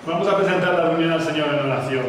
Vamos a presentar la reunión al Señor en oración.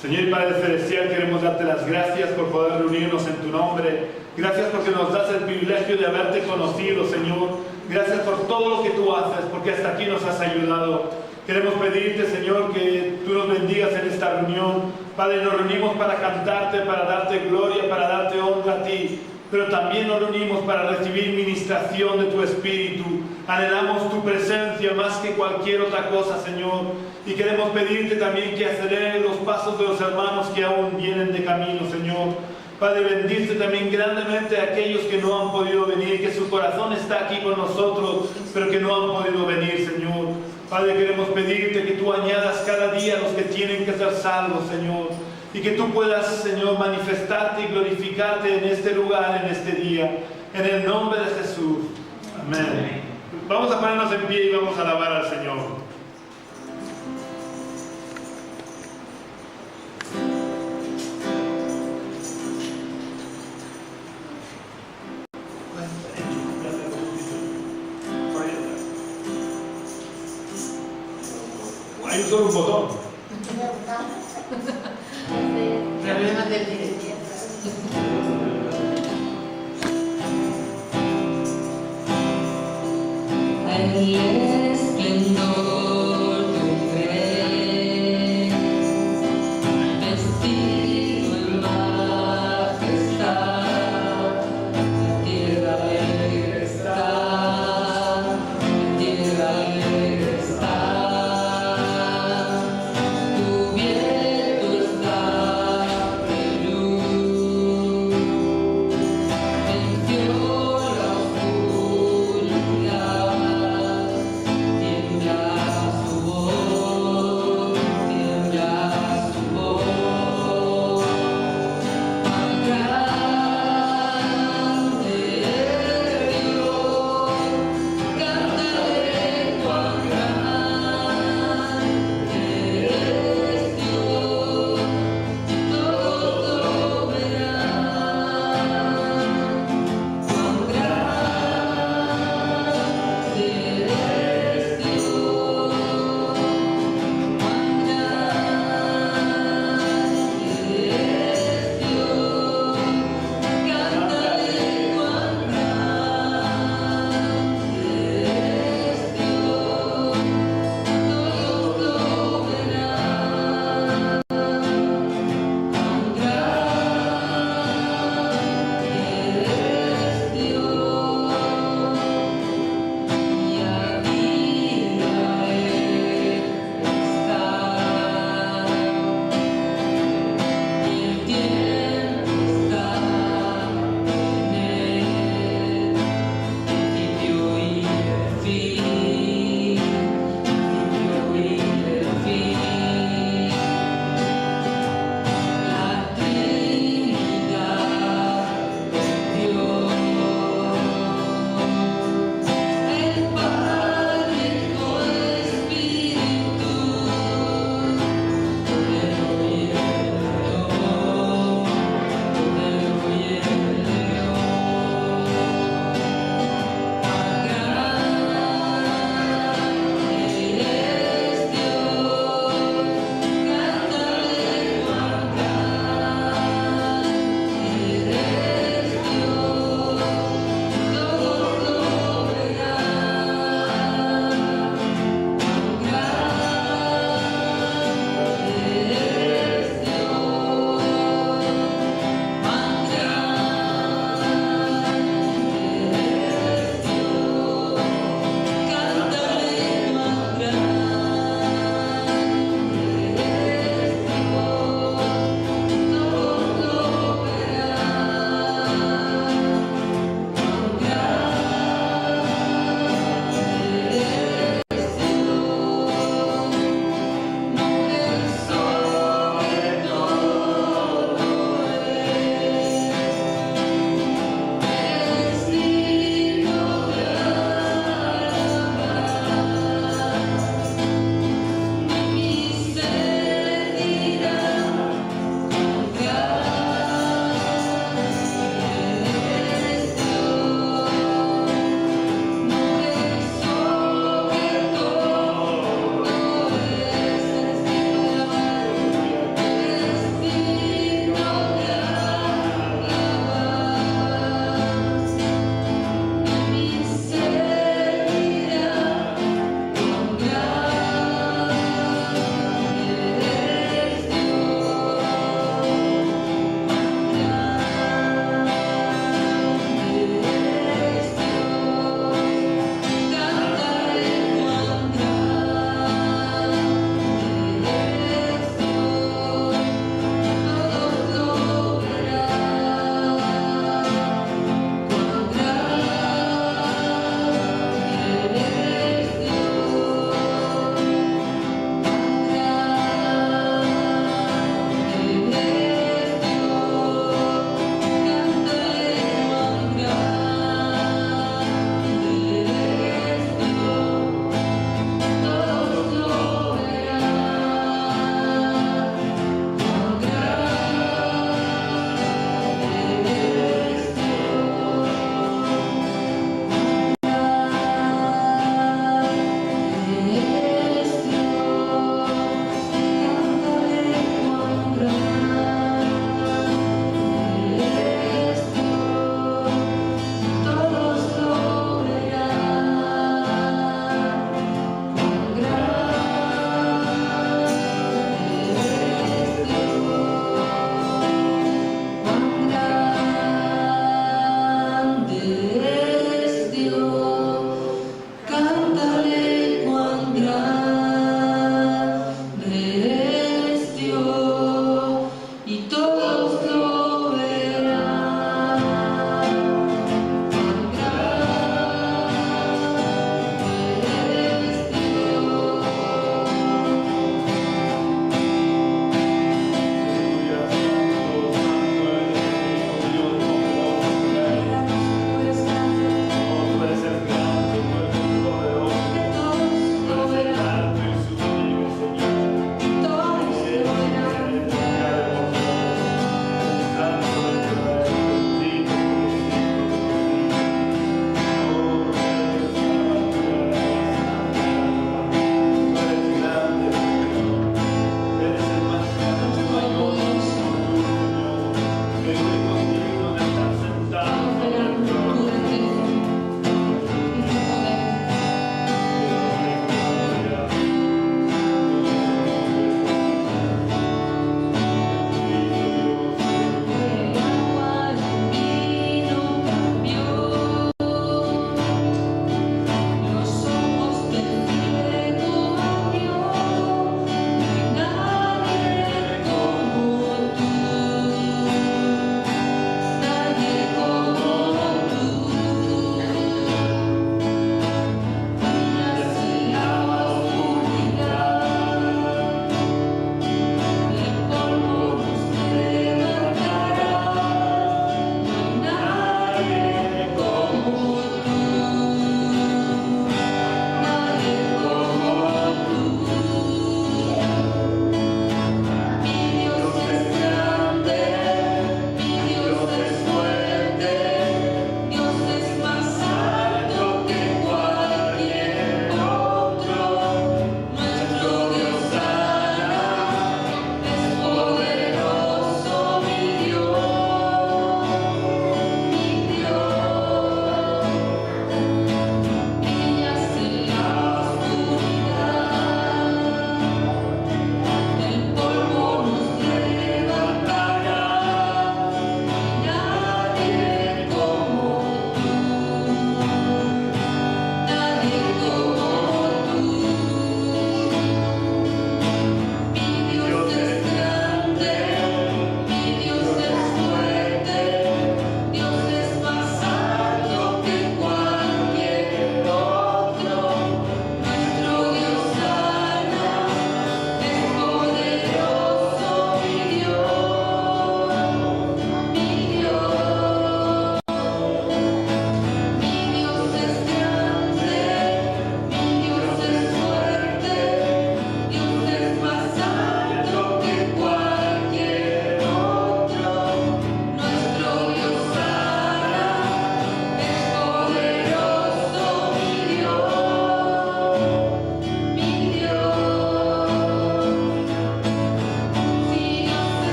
Señor y Padre Celestial, queremos darte las gracias por poder reunirnos en tu nombre. Gracias porque nos das el privilegio de haberte conocido, Señor. Gracias por todo lo que tú haces, porque hasta aquí nos has ayudado. Queremos pedirte, Señor, que tú nos bendigas en esta reunión. Padre, nos reunimos para cantarte, para darte gloria, para darte honra a ti. Pero también nos reunimos para recibir ministración de tu Espíritu. Anhelamos tu presencia más que cualquier otra cosa, Señor. Y queremos pedirte también que acelere los pasos de los hermanos que aún vienen de camino, Señor. Padre, bendice también grandemente a aquellos que no han podido venir, que su corazón está aquí con nosotros, pero que no han podido venir, Señor. Padre, queremos pedirte que tú añadas cada día a los que tienen que ser salvos, Señor. Y que tú puedas, Señor, manifestarte y glorificarte en este lugar, en este día. En el nombre de Jesús. Amén. Vamos a ponernos en pie y vamos a alabar al Señor. Hay solo un botón. Problemas del directo. El esplendor de un rey, vestido en majestad, la tierra alegre está, la tierra alegre está.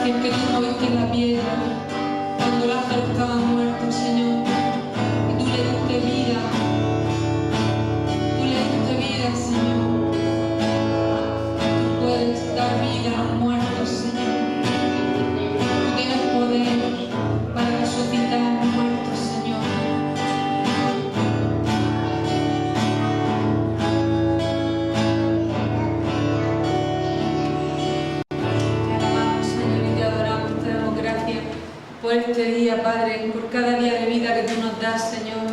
Gracias que tú moviste la piedra cuando Lázaro estaba muerto, Señor. Y tú le diste vida. Tú le diste vida, Señor. Tú puedes dar vida a los muertos, Señor. Tú tienes poder para resucitar a los muertos, Señor. Por este día, Padre, por cada día de vida que tú nos das, Señor.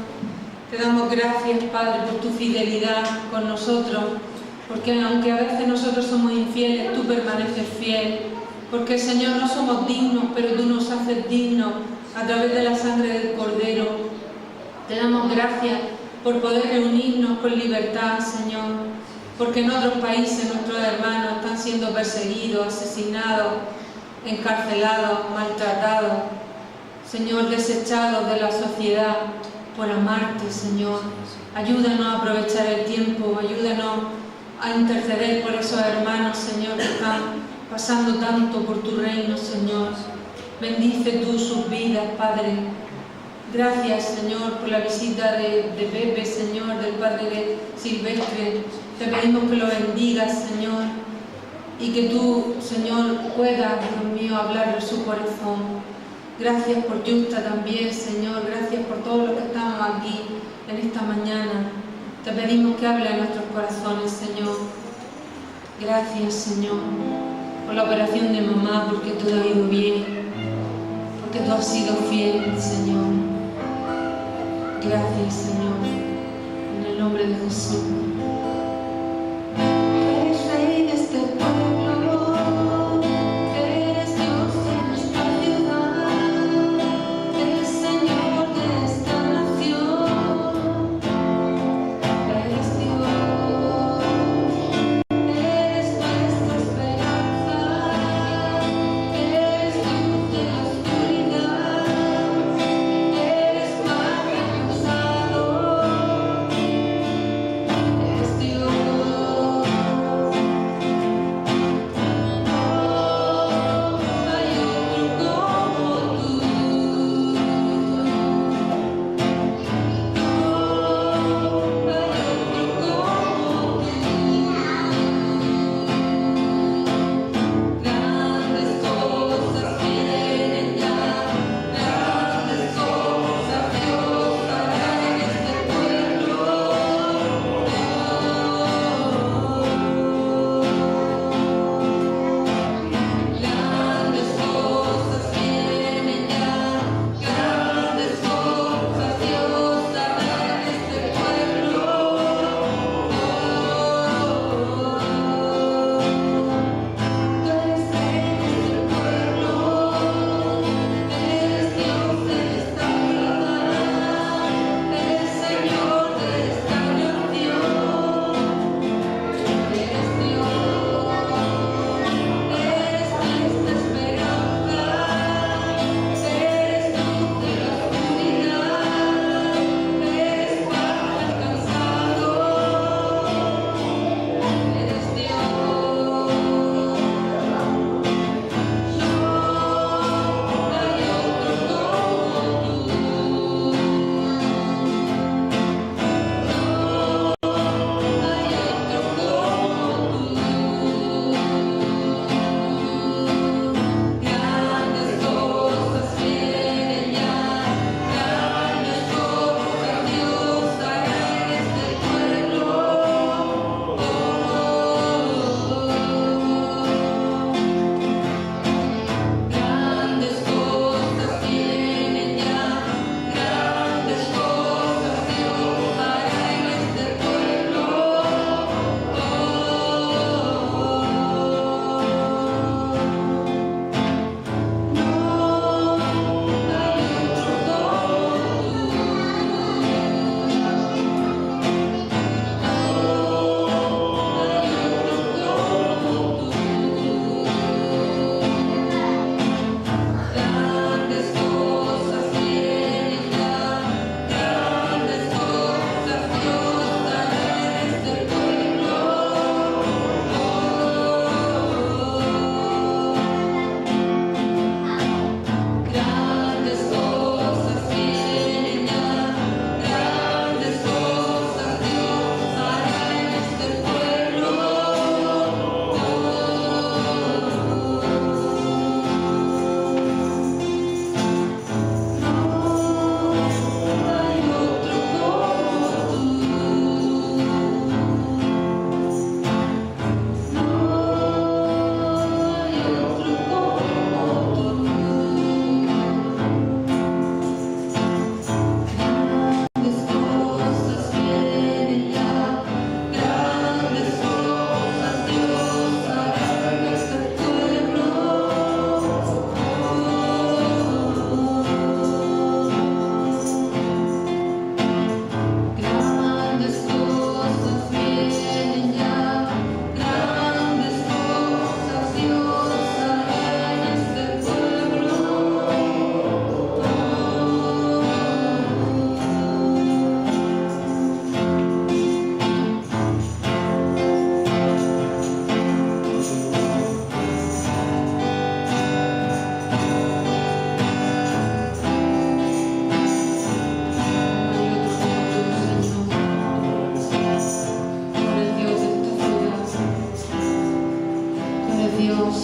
Te damos gracias, Padre, por tu fidelidad con nosotros, porque aunque a veces nosotros somos infieles, tú permaneces fiel, porque, Señor, no somos dignos, pero tú nos haces dignos a través de la sangre del Cordero. Te damos gracias por poder reunirnos con libertad, Señor, porque en otros países nuestros hermanos están siendo perseguidos, asesinados, encarcelados, maltratados, Señor, desechados de la sociedad por amarte, Señor. Ayúdanos a aprovechar el tiempo, ayúdanos a interceder por esos hermanos, Señor, que están pasando tanto por tu reino, Señor. Bendice tú sus vidas, Padre. Gracias, Señor, por la visita de Pepe, Señor, del Padre de Silvestre. Te pedimos que lo bendigas, Señor, y que tú, Señor, puedas, Dios mío, hablar de su corazón. Gracias por Justa también, Señor. Gracias por todos los que estamos aquí en esta mañana. Te pedimos que hable a nuestros corazones, Señor. Gracias, Señor, por la operación de mamá, porque todo ha ido bien, porque tú has sido fiel, Señor. Gracias, Señor, en el nombre de Jesús. Eres Rey de este pueblo, eres Dios de nuestra ciudad, eres Señor de esta nación, eres Dios, eres nuestra esperanza, eres luz de la oscuridad, eres mar cansado, eres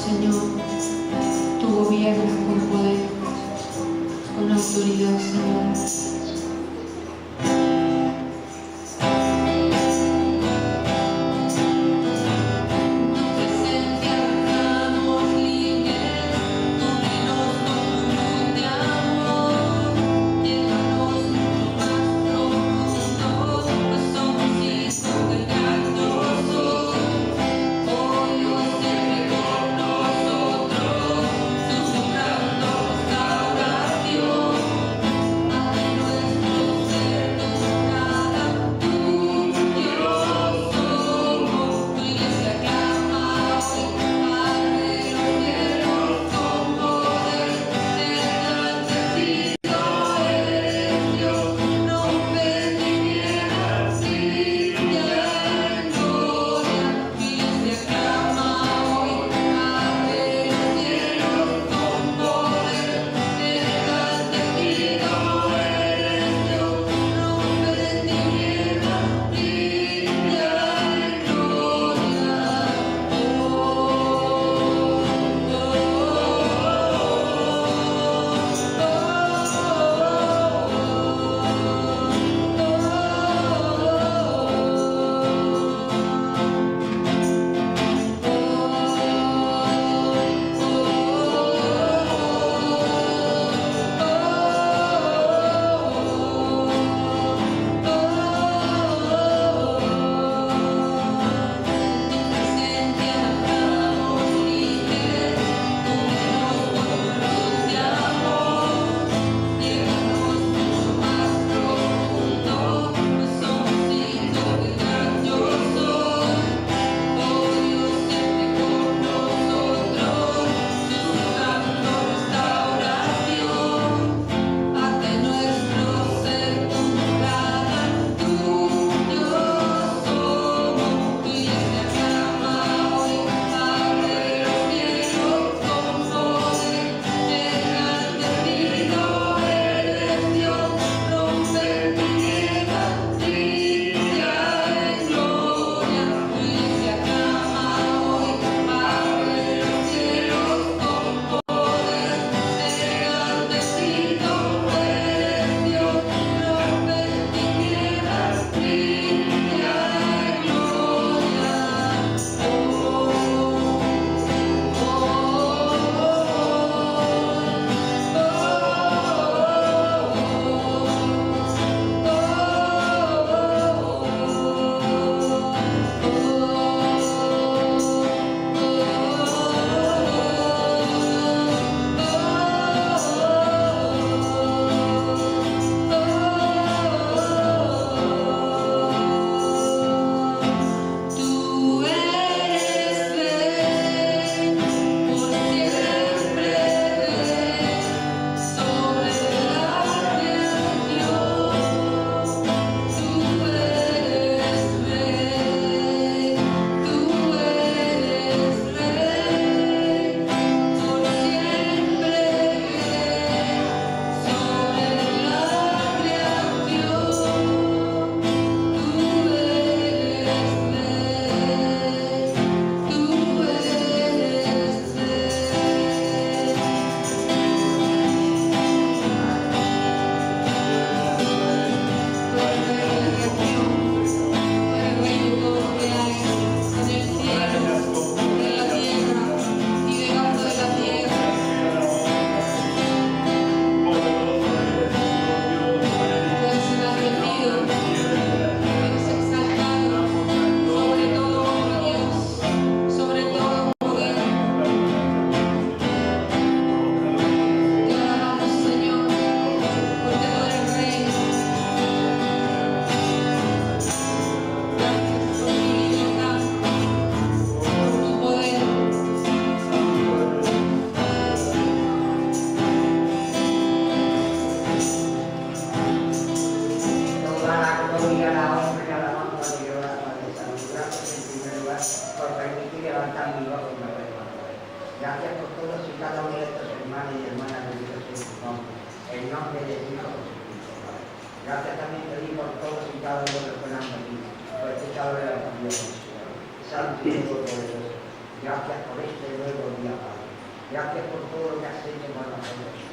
Señor. Tú gobiernas con poder, con autoridad, Señor. Gracias también te digo por todos y cada uno de los que han venido, por este sábado de la familia. Santo y poderoso. Gracias por este nuevo día, Padre. Gracias por todo lo que has hecho con nosotros.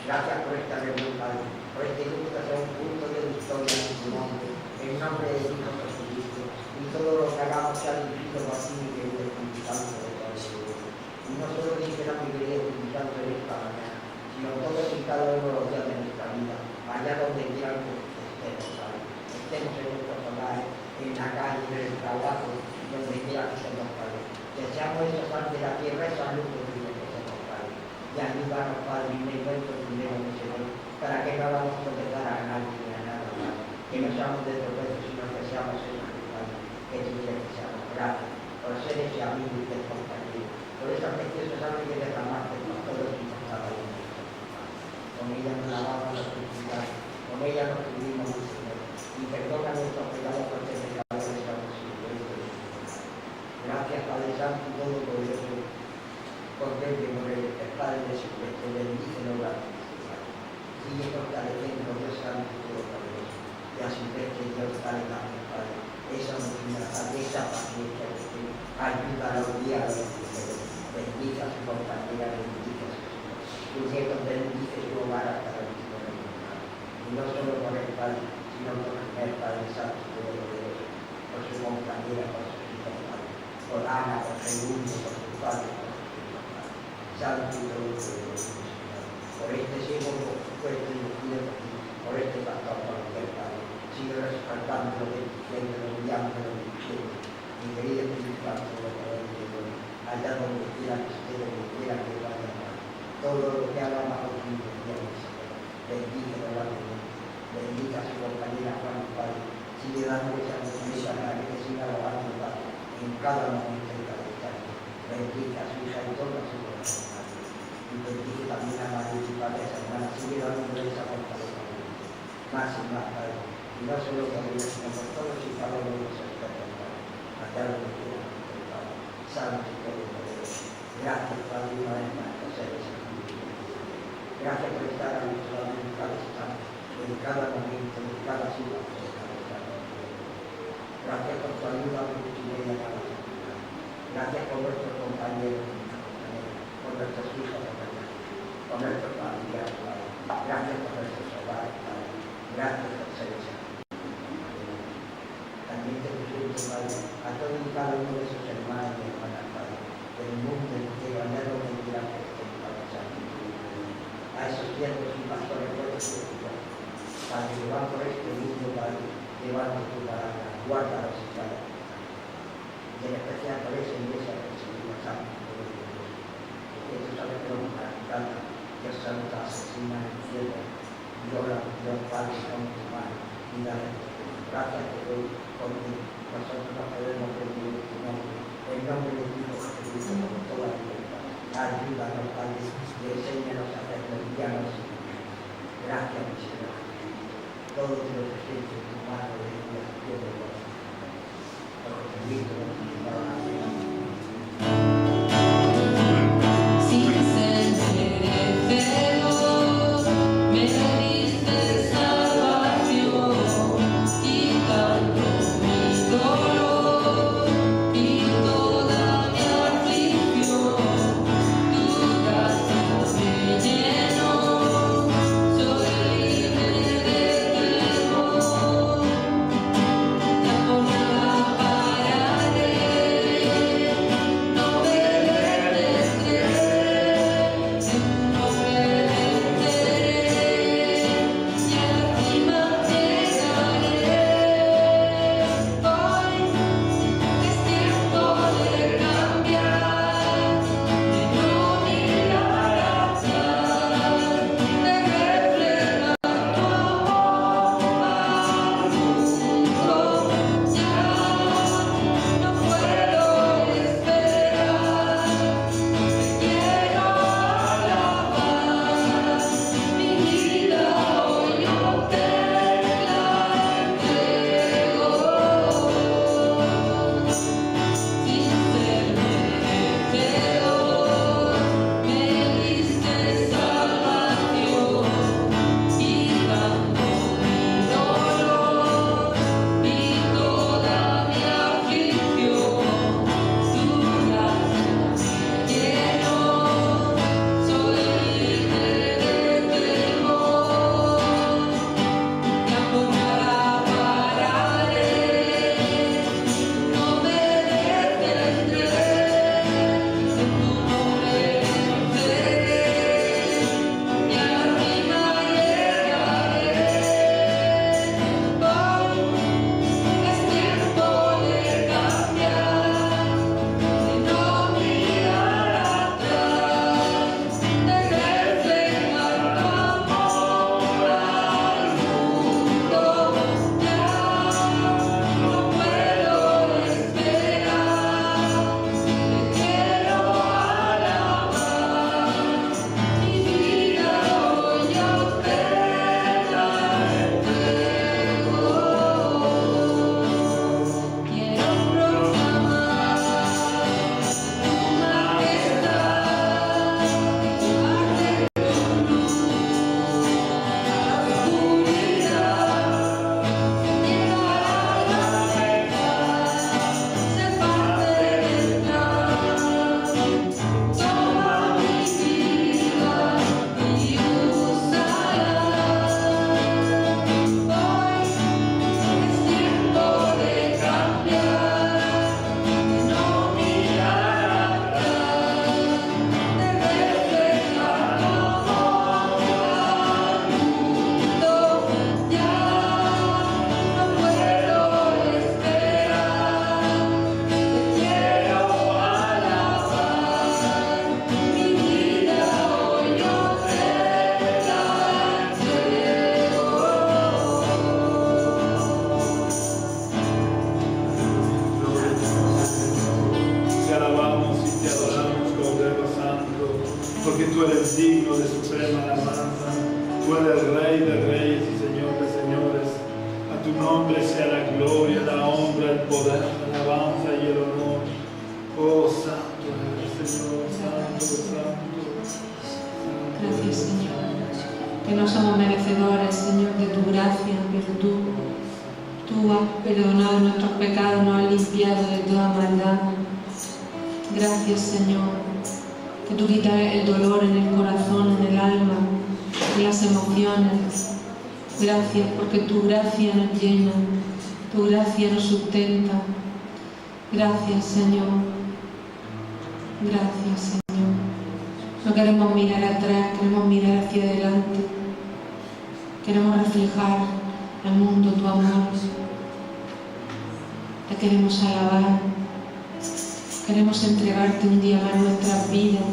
Gracias por esta reunión, Padre. Por este grupo que sea un punto de victoria en tu nombre. En nombre de Hijo Jesucristo. Y todo lo que hagamos sea dirigido por ti, mi querido Espíritu Santo de todo el mundo. Y no solo dijera mi querido Espíritu Santo en esta mañana, sino todos y cada uno de los días de nuestra vida, allá donde quieran que estemos, Padre. Estemos en nuestros hogares, en la calle, en el trabajo, donde quiera que estemos, Padre. Deseamos esa sal de la tierra, esa luz de Dios que estemos, Padre. Y ayúdanos, Padre, en el encuentro primero, mi Señor, para que no hagamos tropezar a nadie ni a nada, Padre. Que no seamos de tropezos, sino que seamos esos, Padre, que tú quieres que seamos. Gracias por ser ese amigo y ese compañero, por esa preciosa sangre que derramaste por todos y por cada uno. Con ella nos lavamos las purificadas, con ella nos cubrimos, mi Señor, y perdona nuestros pecados porque pecadores estamos sin. Gracias, Padre Santo y Todopoderoso, por Dios de morir, el Padre de su Cristo, bendícelo, gracias. Sigue fortaleciendo, Dios Santo y Todopoderoso, y a su vez que Dios dale también, Padre, esa movilidad, esa paciencia que tú ayuda a los días de los primeros. Bendiga a su compañera, bendiga a sus hijos, bendice su hogar hasta el último momento. Y no solo por el Padre, sino por el Padre Santo y Todopoderoso, por su compañera, por sus hijos, Padre, por Ana, por Segundo, por su Padre, por su hijo, Padre. Santo y Todopoderoso, Señor, por este ciego fuerte y ungido por ti, por este pastor, por el Padre. Sigue respaldándolo, bendiciéndolo, enviándolo, bendiciendo. Mi querido Espíritu Santo, de poder de Dios, allá donde quiera que esté, donde quiera que vaya, todo lo que haga bajo tu intención, Señor. Bendícelo, bendiga a su compañera Juan, Padre. Sigue dando esa promesa para que te siga alabando, Padre, en cada momento de cada instante. Bendiga a su hija y toda su corazón, Padre. Y bendiga también a María y Padre, a esa hermana. Sigue dándole esa fortaleza, más y más, Padre. Y no solo por ellos, sino por todos y cada uno de los expertos, Padre. Allá donde quiera, Padre. Santo y Todopoderoso. Gracias, Padre, una vez más por ser ese Espíritu. Gracias por estar a nuestro lado en cada instante, en cada momento, en cada situación. Gracias por tu ayuda, por tu media cada semana. Gracias por nuestros compañeros, por nuestros hijos, por nuestros familiares, Padre. Gracias por nuestros hogares, Padre. Gracias por ser ese. También te presento, Padre, a todos y cada uno de sus hermanos y hermanas, Padre, del mundo entero, allá donde quiera que estén, Padre Santo. A esos siervos y pastores puedes preocupar, Padre, que van por este mundo, Padre, llevando tu palabra, guárdalos y cada uno. Y en especial por esa iglesia que se llama Santo, porque tú sabes que los practicantes, Dios Santo, asesinan en el cielo, lloran, Dios Padre, con tu mano, y dale. Gracias te doy, porque nosotros no podemos pedir tu nombre, en nombre de Hijo Jesucristo, con toda la libertad. Ayúdanos, Padre, y enséñanos a hacer cristianos. Gracias, mi Señor. Todo te lo presento en tu mano de Dios, Dios de Dios. Por Jesucristo, nuestro Señor. Para porque tú eres digno de suprema alabanza. Tú eres Rey de reyes y Señor de señores. A tu nombre sea la gloria, la honra, el poder, la alabanza y el honor. Oh, santo eres, Señor, santo, santo. Gracias, Señor, que no somos merecedores, Señor, de tu gracia, pero tú has perdonado nuestros pecados, nos has limpiado de toda maldad. Gracias, Señor, que tú quitas el dolor en el corazón, en el alma, en las emociones. Gracias porque tu gracia nos llena, tu gracia nos sustenta. Gracias, Señor. Gracias, Señor. No queremos mirar atrás, queremos mirar hacia adelante. Queremos reflejar al mundo tu amor. Te queremos alabar. Queremos entregarte un día más nuestras vidas.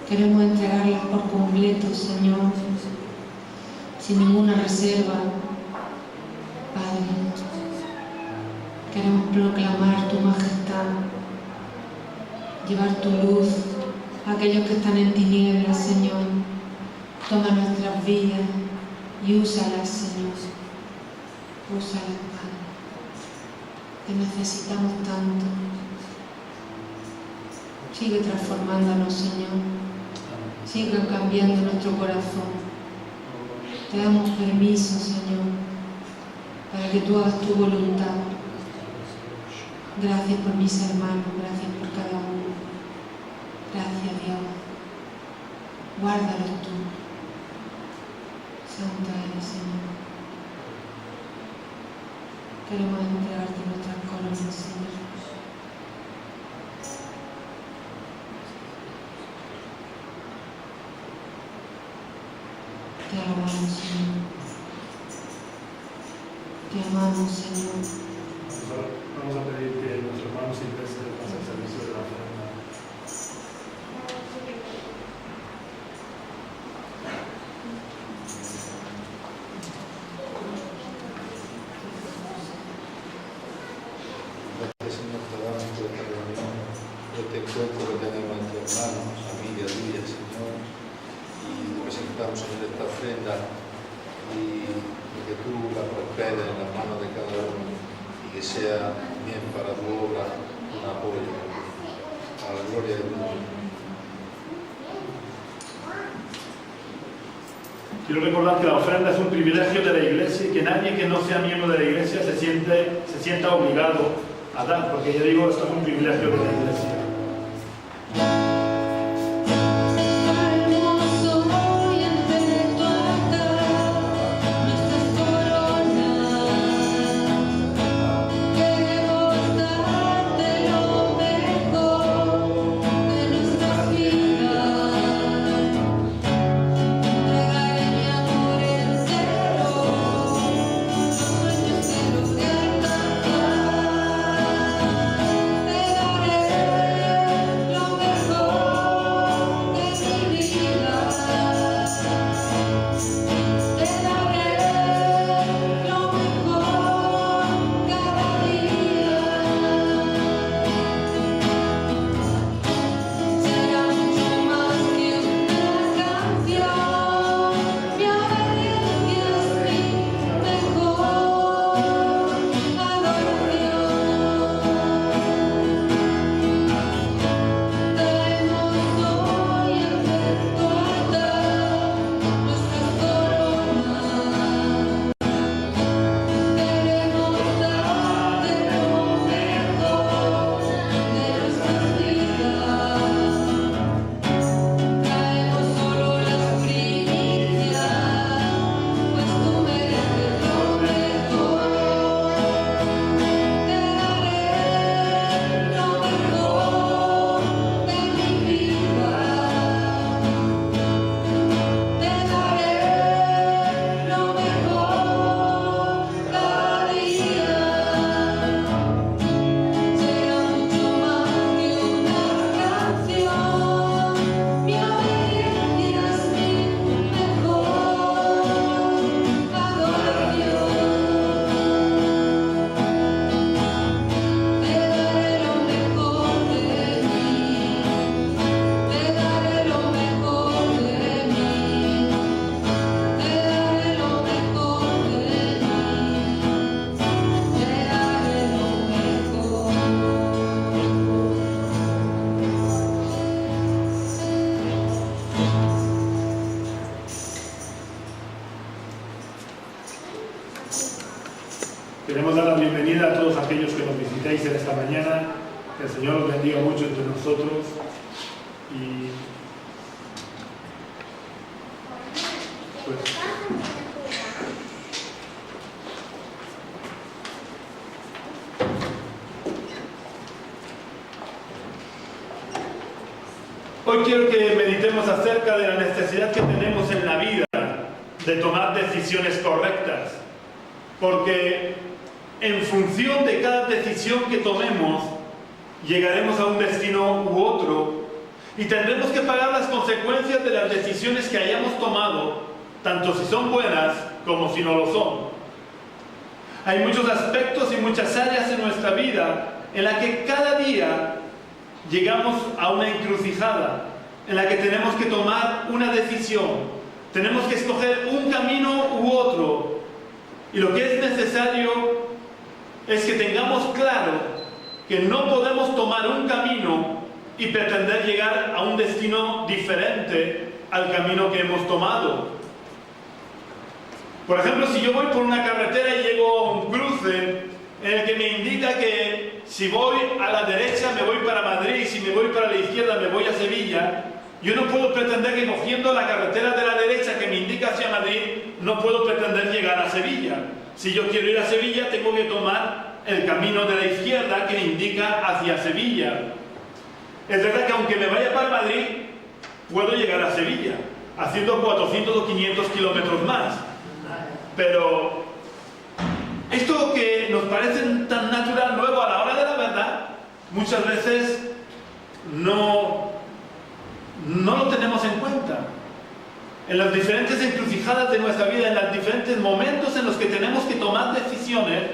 Queremos entregarlas por completo, Señor, sin ninguna reserva. Padre, queremos proclamar tu majestad, llevar tu luz a aquellos que están en tinieblas, Señor. Toma nuestras vidas y úsalas, Señor. Úsalas, Padre. Te necesitamos tanto. Sigue transformándonos, Señor. Sigue cambiando nuestro corazón. Te damos permiso, Señor, para que tú hagas tu voluntad. Gracias por mis hermanos, gracias por cada uno. Gracias, Dios. Guárdalos tú. Santo eres, Señor. Queremos entregarte nuestras coronas, Señor. Te alabamos, Señor. Te amamos, Señor. Vamos a pedir que nuestro hermano Silvestre pase el servicio de la ofrenda. Gracias, Señor, te damos por esta reunión, por este encuentro que tenemos entre hermanos, familia tuya, Señor, y presentamos en esta ofrenda y que tú la prosperes en las manos de cada uno y que sea bien para tu obra un apoyo a la gloria de tu nombre. Quiero recordar que la ofrenda es un privilegio de la Iglesia y que nadie que no sea miembro de la Iglesia se sienta obligado a dar, porque ya digo, esto es un privilegio de la Iglesia. Te daré Queremos dar la bienvenida a todos aquellos que nos visitéis en esta mañana. Que el Señor os bendiga mucho entre nosotros. Y pues, hoy quiero que meditemos acerca de la necesidad que tenemos en la vida de tomar decisiones correctas, porque en función de cada decisión que tomemos llegaremos a un destino u otro y tendremos que pagar las consecuencias de las decisiones que hayamos tomado, tanto si son buenas como si no lo son. Hay muchos aspectos y muchas áreas en nuestra vida en la que cada día llegamos a una encrucijada en la que tenemos que tomar una decisión, tenemos que escoger un camino u otro, y lo que es necesario es que tengamos claro que no podemos tomar un camino y pretender llegar a un destino diferente al camino que hemos tomado. Por ejemplo, si yo voy por una carretera y llego a un cruce en el que me indica que si voy a la derecha me voy para Madrid y si me voy para la izquierda me voy a Sevilla, yo no puedo pretender que cogiendo la carretera de la derecha que me indica hacia Madrid, no puedo pretender llegar a Sevilla. Si yo quiero ir a Sevilla, tengo que tomar el camino de la izquierda que me indica hacia Sevilla. Es verdad que aunque me vaya para Madrid, puedo llegar a Sevilla, haciendo 400 o 500 kilómetros más. Pero esto que nos parece tan natural, luego a la hora de la verdad, muchas veces no lo tenemos en cuenta. En las diferentes encrucijadas de nuestra vida, en los diferentes momentos en los que tenemos que tomar decisiones,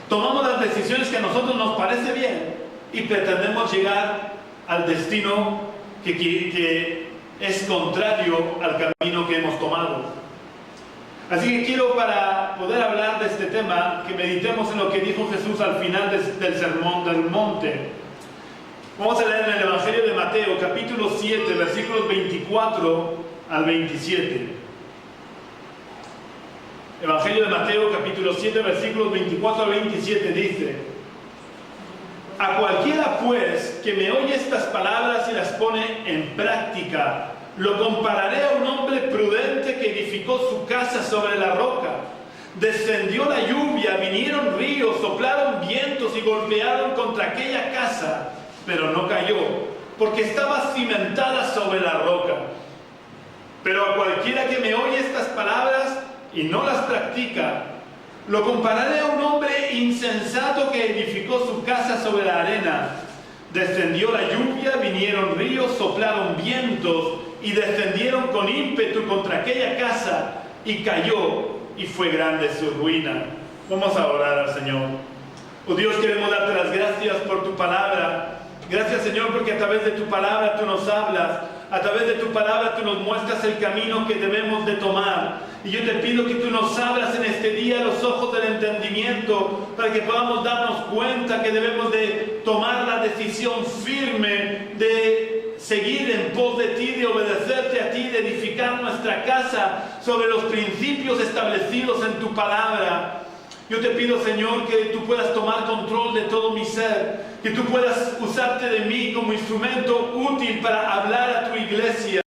tomamos las decisiones que a nosotros nos parece bien y pretendemos llegar al destino que es contrario al camino que hemos tomado. Así que quiero, para poder hablar de este tema, que meditemos en lo que dijo Jesús al final del Sermón del Monte. Vamos a leer en el Evangelio de Mateo, capítulo 7, versículos 24 al 27. Evangelio de Mateo, capítulo 7, versículos 24 al 27 dice: a cualquiera pues que me oye estas palabras y las pone en práctica, lo compararé a un hombre prudente que edificó su casa sobre la roca. Descendió la lluvia, vinieron ríos, soplaron vientos y golpearon contra aquella casa, pero no cayó, porque estaba cimentada sobre la roca. Pero a cualquiera que me oye estas palabras y no las practica, lo compararé a un hombre insensato que edificó su casa sobre la arena. Descendió la lluvia, vinieron ríos, soplaron vientos y descendieron con ímpetu contra aquella casa y cayó, y fue grande su ruina. Vamos a orar al Señor. Oh Dios, queremos darte las gracias por tu palabra. Gracias, Señor, porque a través de tu palabra tú nos hablas. A través de tu palabra tú nos muestras el camino que debemos de tomar. Y yo te pido que tú nos abras en este día los ojos del entendimiento para que podamos darnos cuenta que debemos de tomar la decisión firme de seguir en pos de ti, de obedecerte a ti, de edificar nuestra casa sobre los principios establecidos en tu palabra. Yo te pido, Señor, que tú puedas tomar control de todo mi ser, que tú puedas usarte de mí como instrumento útil para hablar a tu iglesia.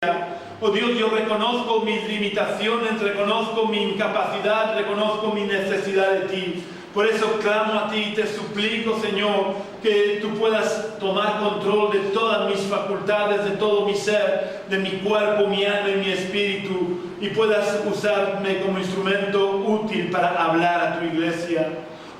Oh Dios, yo reconozco mis limitaciones, reconozco mi incapacidad, reconozco mi necesidad de ti. Por eso clamo a ti y te suplico, Señor, que tú puedas tomar control de todas mis facultades, de todo mi ser, de mi cuerpo, mi alma y mi espíritu, y puedas usarme como instrumento útil para hablar a tu iglesia.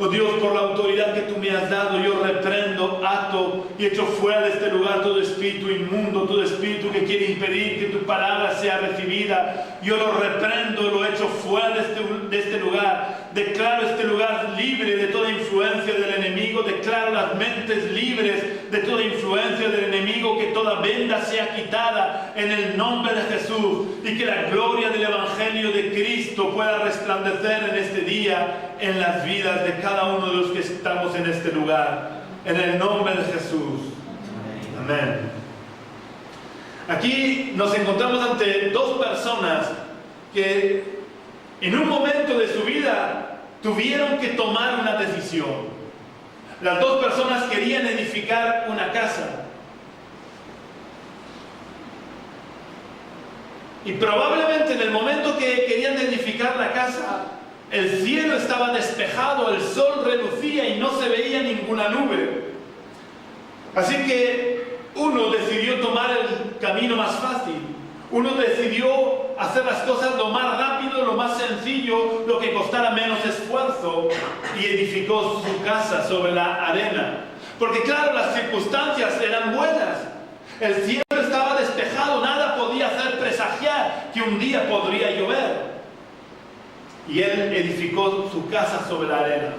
Oh Dios, por la autoridad que tú me has dado, yo reprendo, ato y echo fuera de este lugar todo espíritu inmundo, todo espíritu que quiere impedir que tu palabra sea recibida. Yo lo reprendo, lo echo fuera de este lugar. Declaro este lugar libre de toda influencia del enemigo. Declaro las mentes libres de toda influencia del enemigo. Que toda venda sea quitada en el nombre de Jesús. Y que la gloria del Evangelio de Cristo pueda resplandecer en este día en las vidas de cada uno de los que estamos en este lugar. En el nombre de Jesús. Amén. Aquí nos encontramos ante dos personas que en un momento de su vida tuvieron que tomar una decisión. Las dos personas querían edificar una casa. Y probablemente en el momento que querían edificar la casa, el cielo estaba despejado, el sol relucía y no se veía ninguna nube. Así que uno decidió tomar el camino más fácil. Uno decidió hacer las cosas lo más rápido, lo más sencillo, lo que costara menos esfuerzo, y edificó su casa sobre la arena. Porque claro, las circunstancias eran buenas. El cielo estaba despejado, nada podía hacer presagiar que un día podría llover. Y él edificó su casa sobre la arena.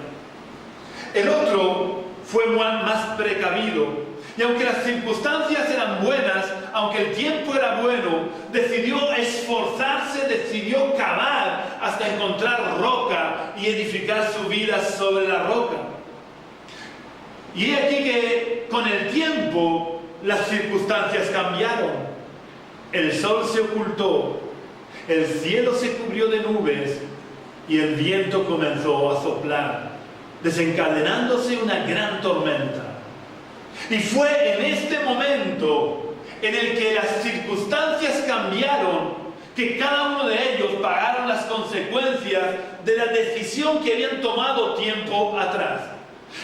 El otro fue más precavido. Y aunque las circunstancias eran buenas, aunque el tiempo era bueno, decidió esforzarse, decidió cavar hasta encontrar roca y edificar su vida sobre la roca. Y es aquí que con el tiempo las circunstancias cambiaron. El sol se ocultó, el cielo se cubrió de nubes y el viento comenzó a soplar, desencadenándose una gran tormenta. Y fue en este momento en el que las circunstancias cambiaron, que cada uno de ellos pagaron las consecuencias de la decisión que habían tomado tiempo atrás.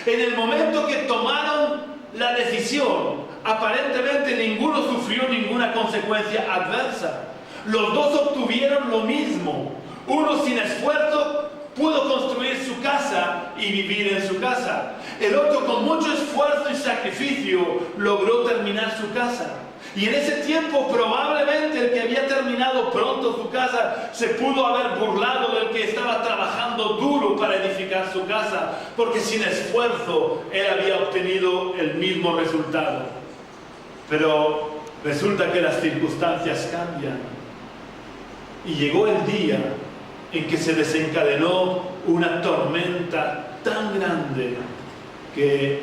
En el momento que tomaron la decisión, aparentemente ninguno sufrió ninguna consecuencia adversa. Los dos obtuvieron lo mismo. Uno sin esfuerzo pudo construir su casa y vivir en su casa. El otro con mucho esfuerzo y sacrificio logró terminar su casa. Y en ese tiempo probablemente el que había terminado pronto su casa se pudo haber burlado del que estaba trabajando duro para edificar su casa, porque sin esfuerzo él había obtenido el mismo resultado. Pero resulta que las circunstancias cambian. Y llegó el día en que se desencadenó una tormenta tan grande que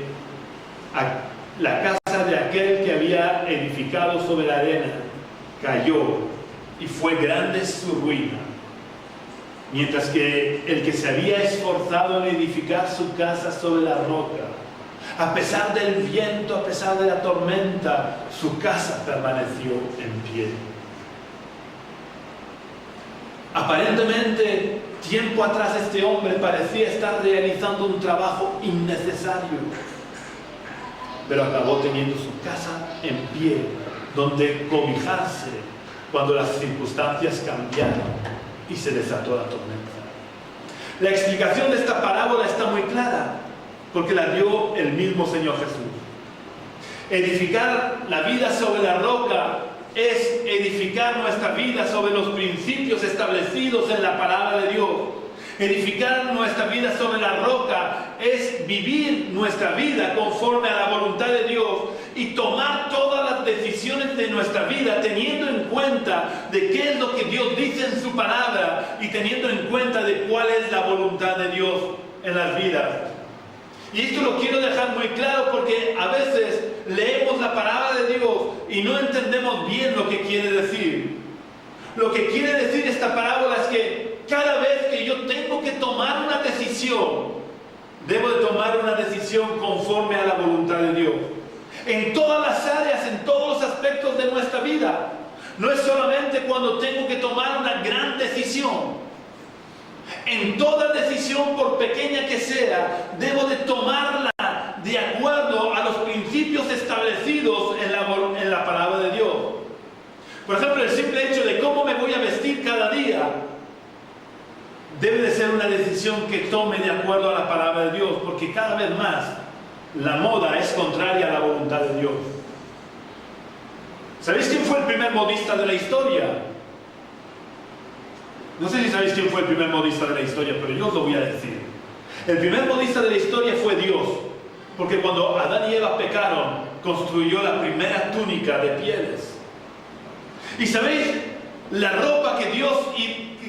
la casa de aquel que había edificado sobre la arena cayó y fue grande su ruina. Mientras que el que se había esforzado en edificar su casa sobre la roca, a pesar del viento, a pesar de la tormenta, su casa permaneció en pie. Aparentemente, tiempo atrás este hombre parecía estar realizando un trabajo innecesario, pero acabó teniendo su casa en pie, donde cobijarse cuando las circunstancias cambiaron y se desató la tormenta. La explicación de esta parábola está muy clara, porque la dio el mismo Señor Jesús. Edificar la vida sobre la roca es edificar nuestra vida sobre los principios establecidos en la palabra de Dios. Edificar nuestra vida sobre la roca es vivir nuestra vida conforme a la voluntad de Dios y tomar todas las decisiones de nuestra vida teniendo en cuenta de qué es lo que Dios dice en su palabra y teniendo en cuenta de cuál es la voluntad de Dios en las vidas. Y esto lo quiero dejar muy claro porque a veces leemos la palabra de Dios y no entendemos bien lo que quiere decir. Lo que quiere decir esta parábola es que cada vez que yo tengo que tomar una decisión, debo de tomar una decisión conforme a la voluntad de Dios. En todas las áreas, en todos los aspectos de nuestra vida. No es solamente cuando tengo que tomar una gran decisión. En toda decisión, por pequeña que sea, debo de tomarla de acuerdo a los principios establecidos en la palabra de Dios. Por ejemplo, el simple hecho de cómo me voy a vestir cada día debe de ser una decisión que tome de acuerdo a la palabra de Dios, porque cada vez más la moda es contraria a la voluntad de Dios. ¿Sabéis quién fue el primer modista de la historia? No sé si sabéis quién fue el primer modista de la historia, pero yo os lo voy a decir. El primer modista de la historia fue Dios, porque cuando Adán y Eva pecaron, construyó la primera túnica de pieles. Y sabéis, la ropa que Dios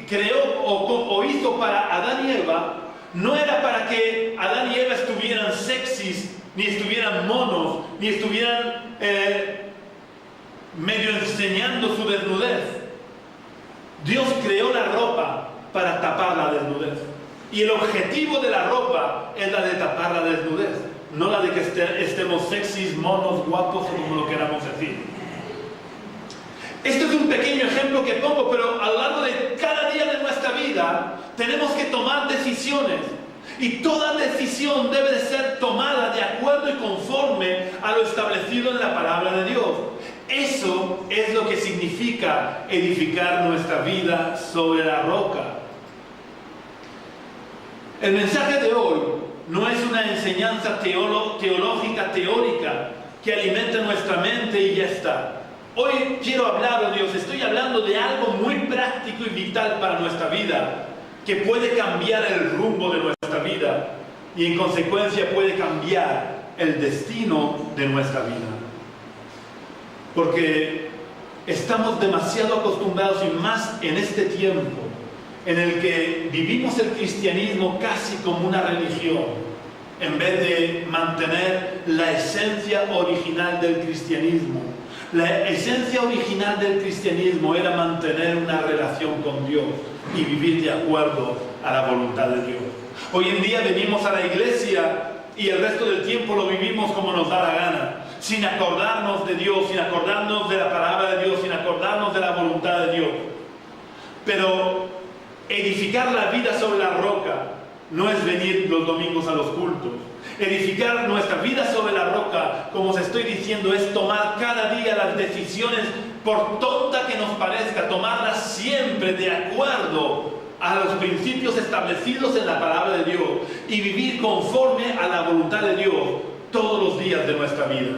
creó o hizo para Adán y Eva, no era para que Adán y Eva estuvieran sexys, ni estuvieran monos, ni estuvieran medio enseñando su desnudez. Dios creó la ropa para tapar la desnudez. Y el objetivo de la ropa es la de tapar la desnudez, no la de que estemos sexys, monos, guapos o como lo queramos decir. Este es un pequeño ejemplo que pongo, pero a lo largo de cada día de nuestra vida tenemos que tomar decisiones. Y toda decisión debe de ser tomada de acuerdo y conforme a lo establecido en la palabra de Dios. Eso es lo que significa edificar nuestra vida sobre la roca. El mensaje de hoy no es una enseñanza teológica, teórica, que alimente nuestra mente y ya está. Hoy quiero hablar, Dios, estoy hablando de algo muy práctico y vital para nuestra vida, que puede cambiar el rumbo de nuestra vida y en consecuencia puede cambiar el destino de nuestra vida. Porque estamos demasiado acostumbrados, y más en este tiempo, en el que vivimos el cristianismo casi como una religión, en vez de mantener la esencia original del cristianismo. La esencia original del cristianismo era mantener una relación con Dios y vivir de acuerdo a la voluntad de Dios. Hoy en día venimos a la iglesia y el resto del tiempo lo vivimos como nos da la gana, sin acordarnos de Dios, sin acordarnos de la palabra de Dios, sin acordarnos de la voluntad de Dios. Pero edificar la vida sobre la roca no es venir los domingos a los cultos. Edificar nuestra vida sobre la roca, como os estoy diciendo, es tomar cada día las decisiones, por tonta que nos parezca, tomarlas siempre de acuerdo a los principios establecidos en la palabra de Dios y vivir conforme a la voluntad de Dios todos los días de nuestra vida.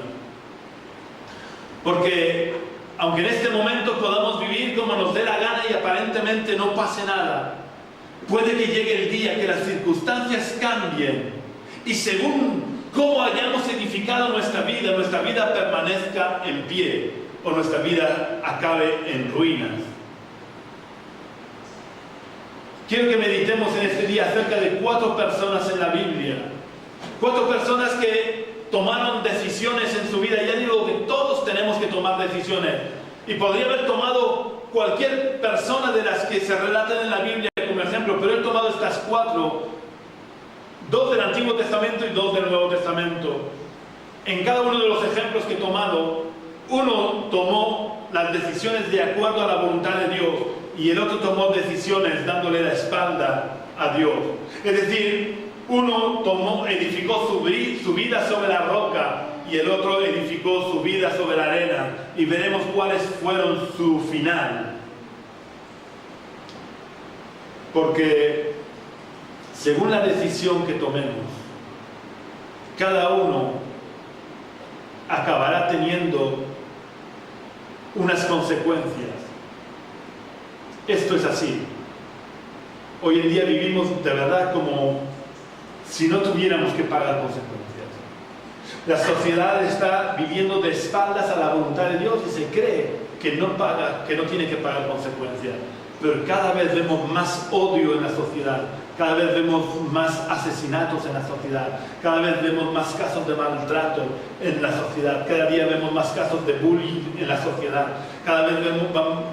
Porque aunque en este momento podamos vivir como nos dé la gana y aparentemente no pase nada, puede que llegue el día que las circunstancias cambien y según cómo hayamos edificado nuestra vida permanezca en pie o nuestra vida acabe en ruinas. Quiero que meditemos en este día acerca de 4 personas en la Biblia. 4 personas que tomaron decisiones en su vida. Ya digo que todos tenemos que tomar decisiones. Y podría haber tomado cualquier persona de las que se relatan en la Biblia como ejemplo, pero he tomado estas 4. 2 del Antiguo Testamento y 2 del Nuevo Testamento. En cada uno de los ejemplos que he tomado, uno tomó las decisiones de acuerdo a la voluntad de Dios y el otro tomó decisiones dándole la espalda a Dios. Es decir, uno edificó su vida sobre la roca y el otro edificó su vida sobre la arena, y veremos cuáles fueron su final. Porque según la decisión que tomemos, cada uno acabará teniendo unas consecuencias. Esto es así. Hoy en día vivimos de verdad como si no tuviéramos que pagar consecuencias. La sociedad está viviendo de espaldas a la voluntad de Dios y se cree que no paga, que no tiene que pagar consecuencias. Pero cada vez vemos más odio en la sociedad, cada vez vemos más asesinatos en la sociedad, cada vez vemos más casos de maltrato en la sociedad, cada día vemos más casos de bullying en la sociedad, cada vez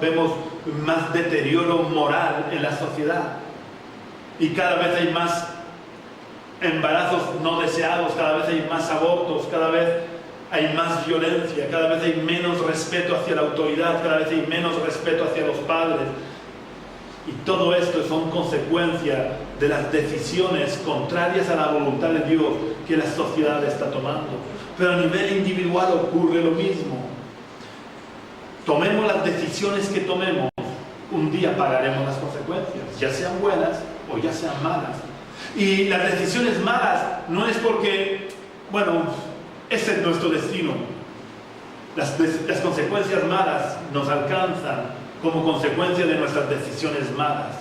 vemos más deterioro moral en la sociedad, y cada vez hay más embarazos no deseados, cada vez hay más abortos, cada vez hay más violencia, cada vez hay menos respeto hacia la autoridad, cada vez hay menos respeto hacia los padres. Y todo esto son consecuencias de las decisiones contrarias a la voluntad de Dios que la sociedad está tomando. Pero a nivel individual ocurre lo mismo. Tomemos las decisiones que tomemos, un día pagaremos las consecuencias, ya sean buenas o ya sean malas. Y las decisiones malas no es porque, bueno, ese es nuestro destino. Las consecuencias malas nos alcanzan como consecuencia de nuestras decisiones malas.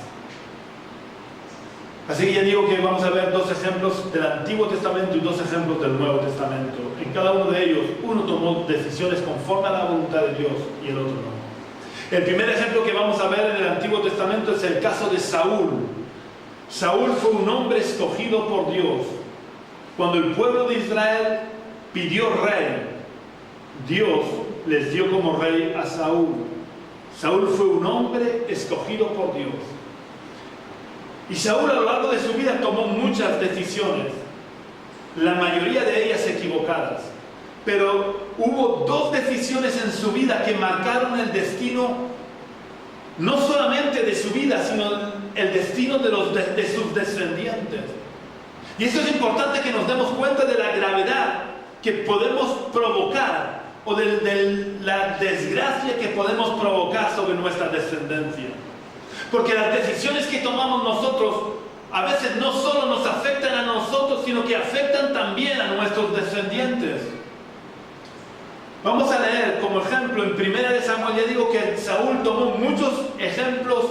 Así que ya digo que vamos a ver 2 ejemplos del Antiguo Testamento y 2 ejemplos del Nuevo Testamento. En cada uno de ellos, uno tomó decisiones conforme a la voluntad de Dios y el otro no. El primer ejemplo que vamos a ver en el Antiguo Testamento es el caso de Saúl. Saúl fue un hombre escogido por Dios. Cuando el pueblo de Israel pidió rey, Dios les dio como rey a Saúl. Saúl fue un hombre escogido por Dios. Y Saúl a lo largo de su vida tomó muchas decisiones, la mayoría de ellas equivocadas. Pero hubo dos decisiones en su vida que marcaron el destino, no solamente de su vida, sino el destino de sus descendientes. Y eso es importante, que nos demos cuenta de la gravedad que podemos provocar, o de la desgracia que podemos provocar sobre nuestra descendencia. Porque las decisiones que tomamos nosotros a veces no solo nos afectan a nosotros, sino que afectan también a nuestros descendientes. Vamos a leer como ejemplo en 1 Samuel. Ya digo que Saúl tomó muchos ejemplos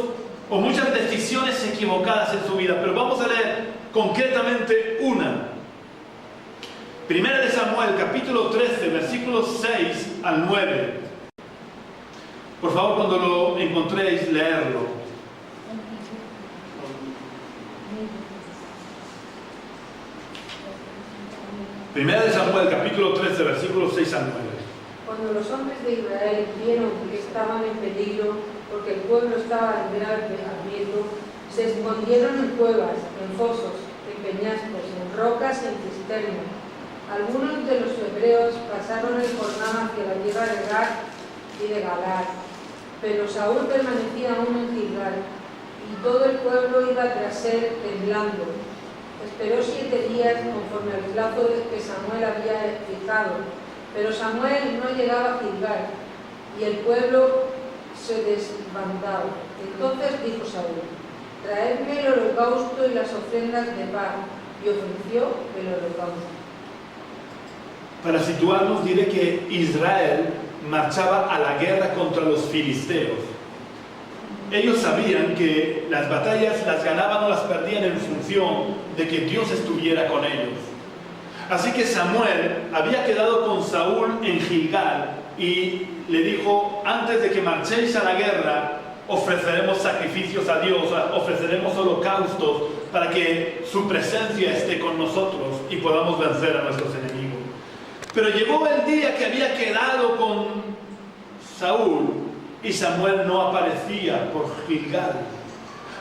o muchas decisiones equivocadas en su vida, pero vamos a leer concretamente una. 1 Samuel capítulo 13, versículos 6 al 9. Por favor, cuando lo encontréis, leerlo. 1 Samuel capítulo 13, versículos 6 al 9. Cuando los hombres de Israel vieron que estaban en peligro, porque el pueblo estaba en grave aprieto, se escondieron en cuevas, en fosos, en peñascos, en rocas y en cisternas. Algunos de los hebreos pasaron el Jordán hacia la tierra de Gad y de Galaad, pero Saúl permanecía aún en Gilgal, y todo el pueblo iba tras él temblando. Esperó 7 días conforme al plazo que Samuel había fijado, pero Samuel no llegaba a Gilgal, y el pueblo se desbandaba. Entonces dijo Saúl: traedme el holocausto y las ofrendas de paz, y ofreció el holocausto. Para situarnos, diré que Israel marchaba a la guerra contra los filisteos. Ellos sabían que las batallas las ganaban o las perdían en función de que Dios estuviera con ellos. Así que Samuel había quedado con Saúl en Gilgal y le dijo: antes de que marchéis a la guerra, ofreceremos sacrificios a Dios, ofreceremos holocaustos para que su presencia esté con nosotros y podamos vencer a nuestros enemigos. Pero llegó el día que había quedado con Saúl y Samuel no aparecía por Gilgal.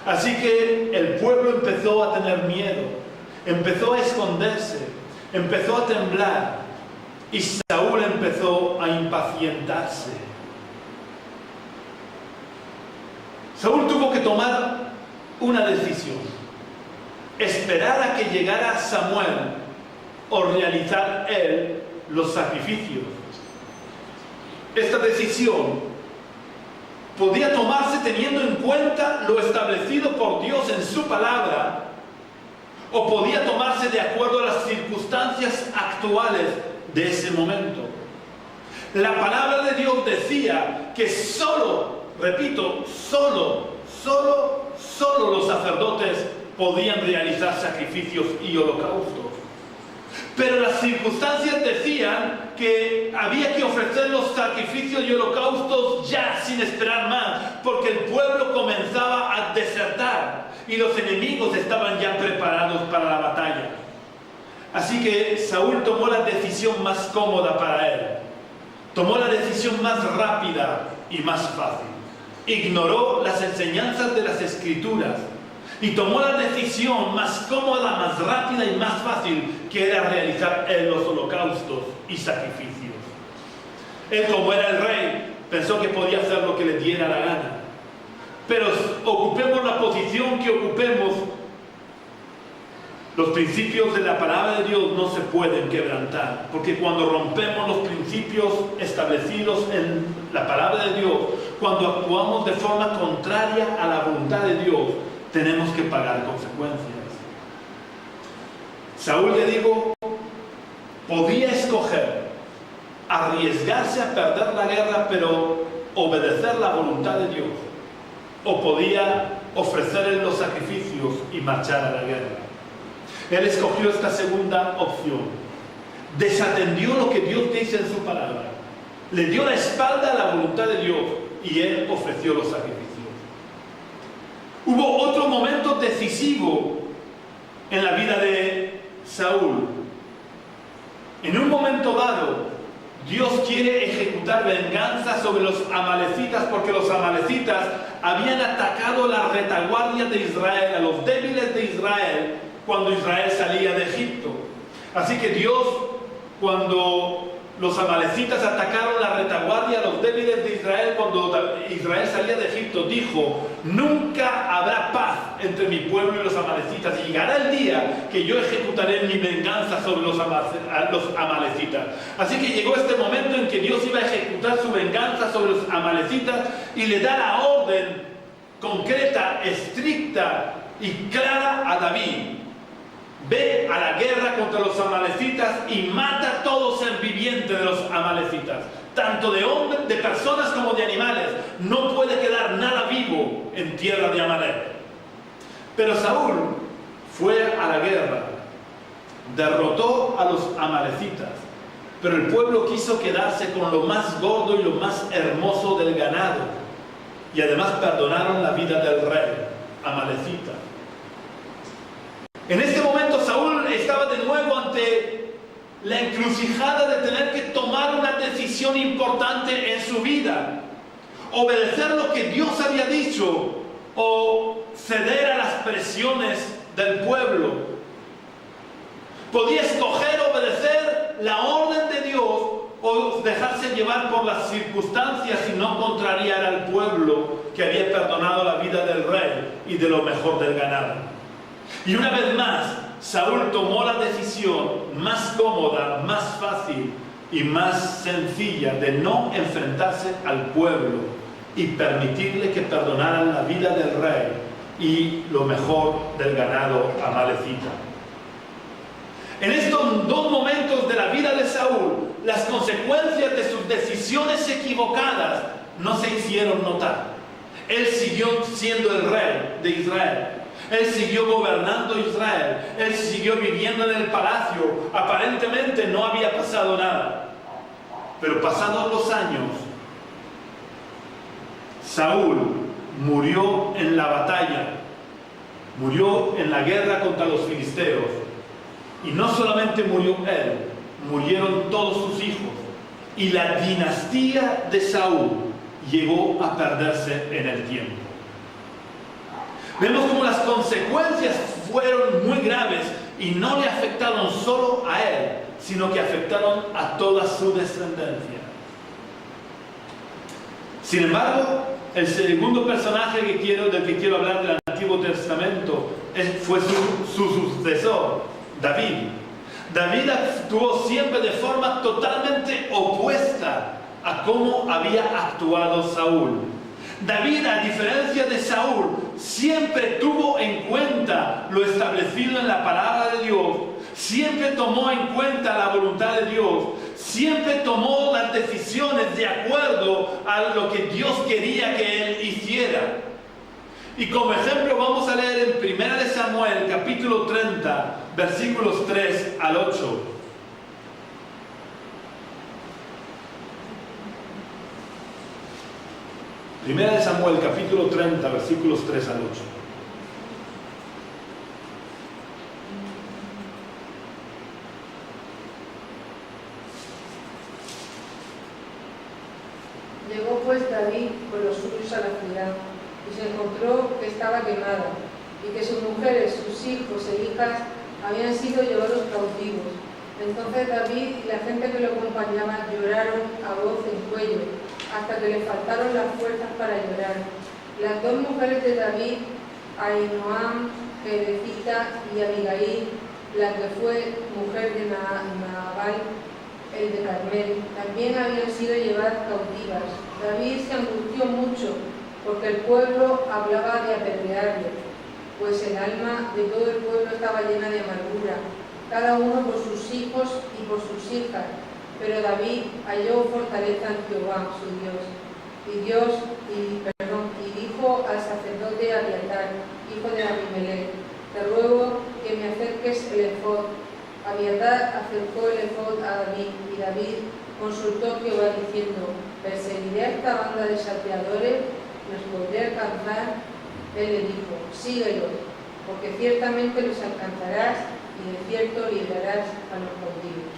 Así que el pueblo empezó a tener miedo, empezó a esconderse, empezó a temblar, y Saúl empezó a impacientarse. Saúl tuvo que tomar una decisión: esperar a que llegara Samuel o realizar él los sacrificios. Esta decisión podía tomarse teniendo en cuenta lo establecido por Dios en su palabra, o podía tomarse de acuerdo a las circunstancias actuales de ese momento. La palabra de Dios decía que solo los sacerdotes podían realizar sacrificios y holocaustos. Pero las circunstancias decían que había que ofrecer los sacrificios y holocaustos ya, sin esperar más, porque el pueblo comenzaba a desertar y los enemigos estaban ya preparados para la batalla. Así que Saúl tomó la decisión más cómoda para él, tomó la decisión más rápida y más fácil. Ignoró las enseñanzas de las Escrituras y tomó la decisión más cómoda, más rápida y más fácil, que era realizar él los holocaustos y sacrificios. Él, como era el rey, pensó que podía hacer lo que le diera la gana. Pero ocupemos la posición que ocupemos, los principios de la palabra de Dios no se pueden quebrantar, porque cuando rompemos los principios establecidos en la palabra de Dios, cuando actuamos de forma contraria a la voluntad de Dios, tenemos que pagar consecuencias. Saúl, le digo, podía escoger arriesgarse a perder la guerra, pero obedecer la voluntad de Dios, o podía ofrecerle los sacrificios y marchar a la guerra. Él escogió esta segunda opción. Desatendió lo que Dios dice en su palabra, le dio la espalda a la voluntad de Dios y él ofreció los sacrificios. Hubo otro momento decisivo en la vida de Saúl. En un momento dado, Dios quiere ejecutar venganza sobre los amalecitas porque los amalecitas habían atacado la retaguardia de Israel, a los débiles de Israel, cuando Israel salía de Egipto. Así que Dios, cuando los amalecitas atacaron la retaguardia a los débiles de Israel, cuando Israel salía de Egipto, dijo: nunca habrá paz entre mi pueblo y los amalecitas, y llegará el día que yo ejecutaré mi venganza sobre los amalecitas. Así que llegó este momento en que Dios iba a ejecutar su venganza sobre los amalecitas y le da la orden concreta, estricta y clara a David: ve a la guerra contra los amalecitas y mata a todo ser viviente de los amalecitas, tanto de hombres, de personas como de animales. No puede quedar nada vivo en tierra de Amalek. Pero Saúl fue a la guerra, derrotó a los amalecitas, pero el pueblo quiso quedarse con lo más gordo y lo más hermoso del ganado, y además perdonaron la vida del rey amalecita. En este momento Saúl estaba de nuevo ante la encrucijada de tener que tomar una decisión importante en su vida: obedecer lo que Dios había dicho o ceder a las presiones del pueblo. Podía escoger obedecer la orden de Dios o dejarse llevar por las circunstancias y no contrariar al pueblo que había perdonado la vida del rey y de lo mejor del ganado. Y una vez más, Saúl tomó la decisión más cómoda, más fácil y más sencilla de no enfrentarse al pueblo y permitirle que perdonaran la vida del rey y lo mejor del ganado amalecita. En estos dos momentos de la vida de Saúl, las consecuencias de sus decisiones equivocadas no se hicieron notar. Él siguió siendo el rey de Israel. Él siguió gobernando Israel. Él siguió viviendo en el palacio. Aparentemente no había pasado nada. Pero pasados los años, Saúl murió en la batalla. Murió en la guerra contra los filisteos. Y no solamente murió él, murieron todos sus hijos. Y la dinastía de Saúl llegó a perderse en el tiempo. Vemos como las consecuencias fueron muy graves y no le afectaron solo a él, sino que afectaron a toda su descendencia. Sin embargo, el segundo personaje del que quiero hablar del Antiguo Testamento fue su sucesor, David. David actuó siempre de forma totalmente opuesta a cómo había actuado Saúl. David, a diferencia de Saúl, siempre tuvo en cuenta lo establecido en la palabra de Dios, siempre tomó en cuenta la voluntad de Dios, siempre tomó las decisiones de acuerdo a lo que Dios quería que él hiciera. Y como ejemplo vamos a leer en 1 Samuel capítulo 30, versículos 3 al 8. Primera de Samuel, capítulo 30, versículos 3 al 8. Llegó pues David con los suyos a la ciudad, y se encontró que estaba quemada, y que sus mujeres, sus hijos e hijas habían sido llevados cautivos. Entonces David y la gente que lo acompañaba lloraron a voz en cuello, hasta que le faltaron las fuerzas para llorar. Las dos mujeres de David, Ahinoam, Jerecita y Abigail, la que fue mujer de Nabal, el de Carmel, también habían sido llevadas cautivas. David se angustió mucho, porque el pueblo hablaba de apedrearle, pues el alma de todo el pueblo estaba llena de amargura, cada uno por sus hijos y por sus hijas. Pero David halló fortaleza en Jehová, su Dios, y dijo al sacerdote Abiatar, hijo de Abimelech: te ruego que me acerques el efod. Abiatar acercó el efod a David, y David consultó a Jehová diciendo: ¿perseguiré a esta banda de salteadores? ¿Los podré alcanzar? Él le dijo: síguelos, porque ciertamente los alcanzarás, y de cierto librarás a los cautivos.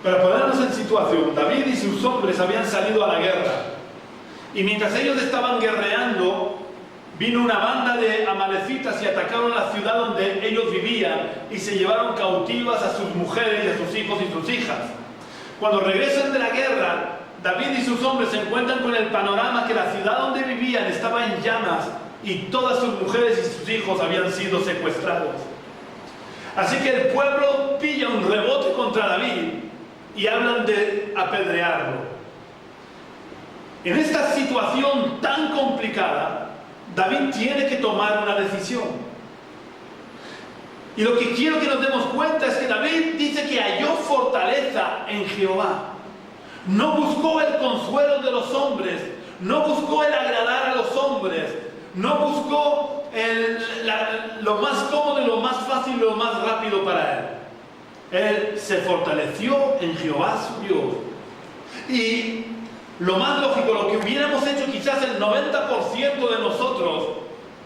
Para ponernos en situación, David y sus hombres habían salido a la guerra. Y mientras ellos estaban guerreando, vino una banda de amalecitas y atacaron la ciudad donde ellos vivían y se llevaron cautivas a sus mujeres y a sus hijos y sus hijas. Cuando regresan de la guerra, David y sus hombres se encuentran con el panorama que la ciudad donde vivían estaba en llamas y todas sus mujeres y sus hijos habían sido secuestrados. Así que el pueblo pilla un rebote contra David y hablan de apedrearlo. En esta situación tan complicada, David tiene que tomar una decisión. Y lo que quiero que nos demos cuenta es que David dice que halló fortaleza en Jehová. No buscó el consuelo de los hombres, no buscó el agradar a los hombres, no buscó lo más cómodo y lo más fácil y lo más rápido para él. Él se fortaleció en Jehová su Dios. Y lo más lógico, lo que hubiéramos hecho quizás el 90% de nosotros,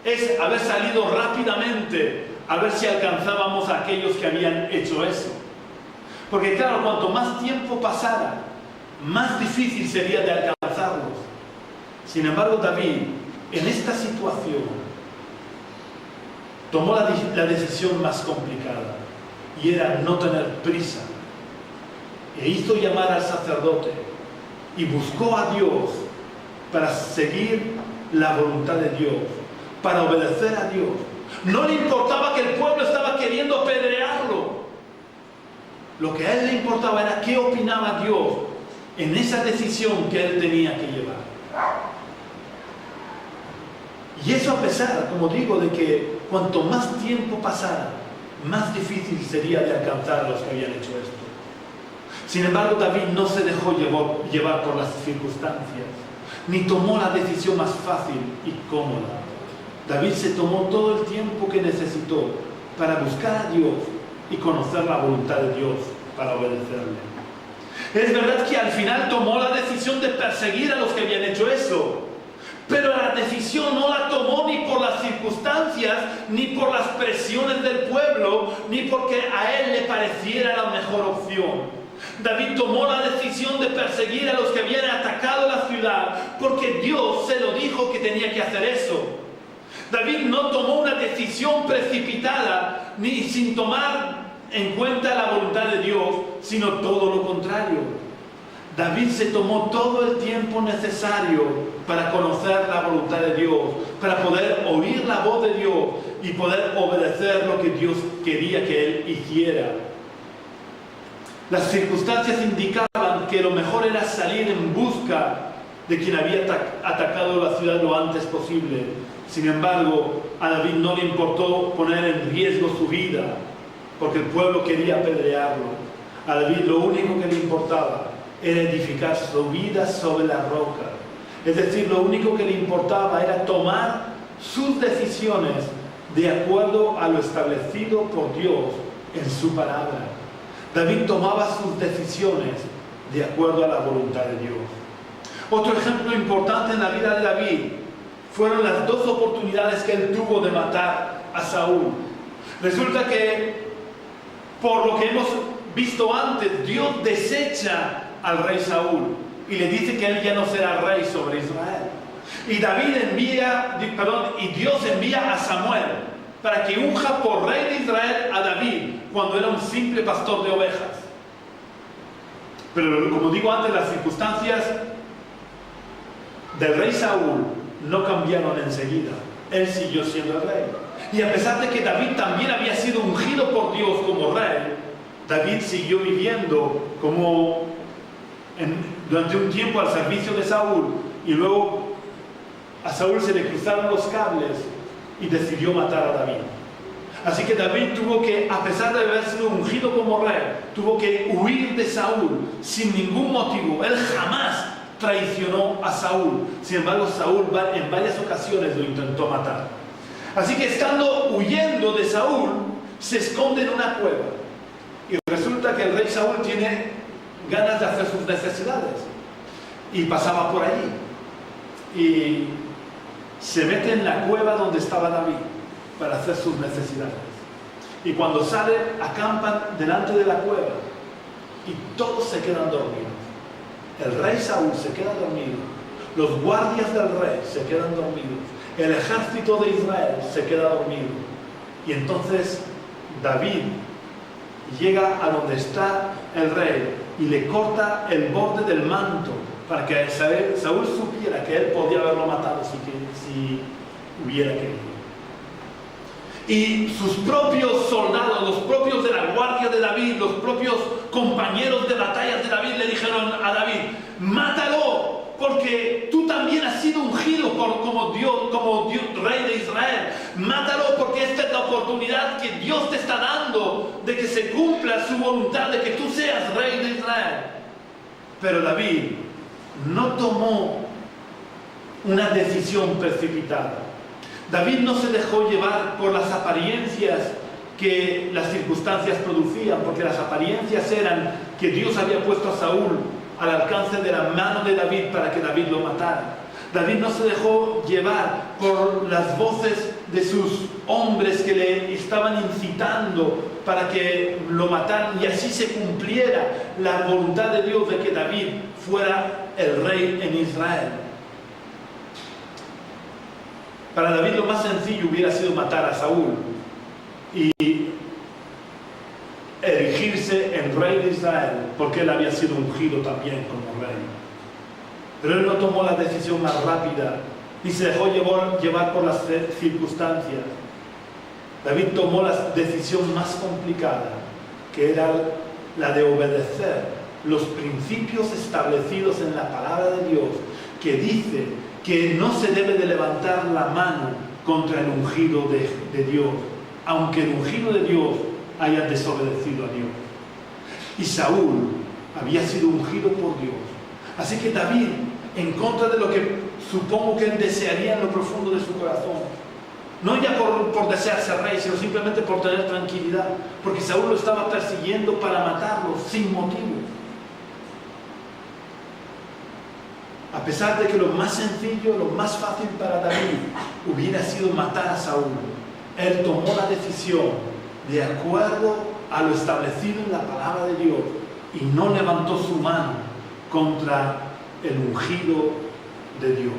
es haber salido rápidamente a ver si alcanzábamos a aquellos que habían hecho eso. Porque claro, cuanto más tiempo pasara, más difícil sería de alcanzarlos. Sin embargo, David, en esta situación, tomó la decisión más complicada, y era no tener prisa. E hizo llamar al sacerdote y buscó a Dios para seguir la voluntad de Dios, para obedecer a Dios. No le importaba que el pueblo estaba queriendo apedrearlo. Lo que a él le importaba era qué opinaba Dios en esa decisión que él tenía que llevar. Y eso a pesar, como digo, de que cuanto más tiempo pasara, más difícil sería de alcanzar a los que habían hecho esto. Sin embargo, David no se dejó llevar por las circunstancias, ni tomó la decisión más fácil y cómoda. David se tomó todo el tiempo que necesitó para buscar a Dios y conocer la voluntad de Dios para obedecerle. Es verdad que al final tomó la decisión de perseguir a los que habían hecho eso, pero la decisión no la tomó ni por las circunstancias, ni por las presiones del pueblo, ni porque a él le pareciera la mejor opción. David tomó la decisión de perseguir a los que habían atacado la ciudad porque Dios se lo dijo que tenía que hacer eso. David no tomó una decisión precipitada ni sin tomar en cuenta la voluntad de Dios, sino todo lo contrario. David se tomó todo el tiempo necesario para conocer la voluntad de Dios, para poder oír la voz de Dios y poder obedecer lo que Dios quería que él hiciera. Las circunstancias indicaban que lo mejor era salir en busca de quien había atacado la ciudad lo antes posible. Sin embargo, a David no le importó poner en riesgo su vida, porque el pueblo quería apedrearlo. A David lo único que le importaba era edificar su vida sobre la roca. Es decir, lo único que le importaba era tomar sus decisiones de acuerdo a lo establecido por Dios en su palabra. David tomaba sus decisiones de acuerdo a la voluntad de Dios. Otro ejemplo importante en la vida de David fueron las dos oportunidades que él tuvo de matar a Saúl. Resulta que, por lo que hemos visto antes, Dios desecha al rey Saúl y le dice que él ya no será rey sobre Israel. Y Dios envía a Samuel para que unja por rey de Israel a David cuando era un simple pastor de ovejas. Pero como digo antes, las circunstancias del rey Saúl no cambiaron enseguida. Él siguió siendo el rey. Y a pesar de que David también había sido ungido por Dios como rey, David siguió viviendo durante un tiempo al servicio de Saúl, y luego a Saúl se le cruzaron los cables y decidió matar a David. Así que David tuvo que, a pesar de haber sido ungido como rey, tuvo que huir de Saúl sin ningún motivo. Él jamás traicionó a Saúl. Sin embargo, Saúl en varias ocasiones lo intentó matar. Así que estando huyendo de Saúl, se esconde en una cueva. Y resulta que el rey Saúl tiene ganas de hacer sus necesidades. Y pasaba por allí. Y se mete en la cueva donde estaba David para hacer sus necesidades. Y cuando sale, acampan delante de la cueva. y todos se quedan dormidos. El rey Saúl se queda dormido, los guardias del rey se quedan dormidos, el ejército de Israel se queda dormido. Y entonces David llega a donde está el rey y le corta el borde del manto para que Saúl supiera que él podía haberlo matado si hubiera querido. Y sus propios soldados, los propios de la guardia de David, los propios compañeros de batallas de David le dijeron a David: mátalo, porque tú también has sido ungido como Dios, rey de Israel. Mátalo, porque esta es la oportunidad que Dios te está dando de que se cumpla su voluntad, de que tú seas rey de Israel. Pero David no tomó una decisión precipitada. David no se dejó llevar por las apariencias que las circunstancias producían, porque las apariencias eran que Dios había puesto a Saúl al alcance de la mano de David para que David lo matara. David no se dejó llevar por las voces de sus hombres que le estaban incitando para que lo mataran y así se cumpliera la voluntad de Dios de que David fuera el rey en Israel. Para David lo más sencillo hubiera sido matar a Saúl y erigirse en rey de Israel, porque él había sido ungido también como rey. Pero él no tomó la decisión más rápida ni se dejó llevar por las circunstancias. David tomó la decisión más complicada, que era la de obedecer los principios establecidos en la palabra de Dios, que dice que no se debe de levantar la mano contra el ungido de Dios, aunque el ungido de Dios haya desobedecido a Dios. Y Saúl había sido ungido por Dios. Así que David, en contra de lo que supongo que él desearía en lo profundo de su corazón, no ya por desear ser rey, sino simplemente por tener tranquilidad, porque Saúl lo estaba persiguiendo para matarlo sin motivo. A pesar de que lo más sencillo, lo más fácil para David hubiera sido matar a Saúl, él tomó la decisión de acuerdo a lo establecido en la palabra de Dios y no levantó su mano contra el ungido de Dios.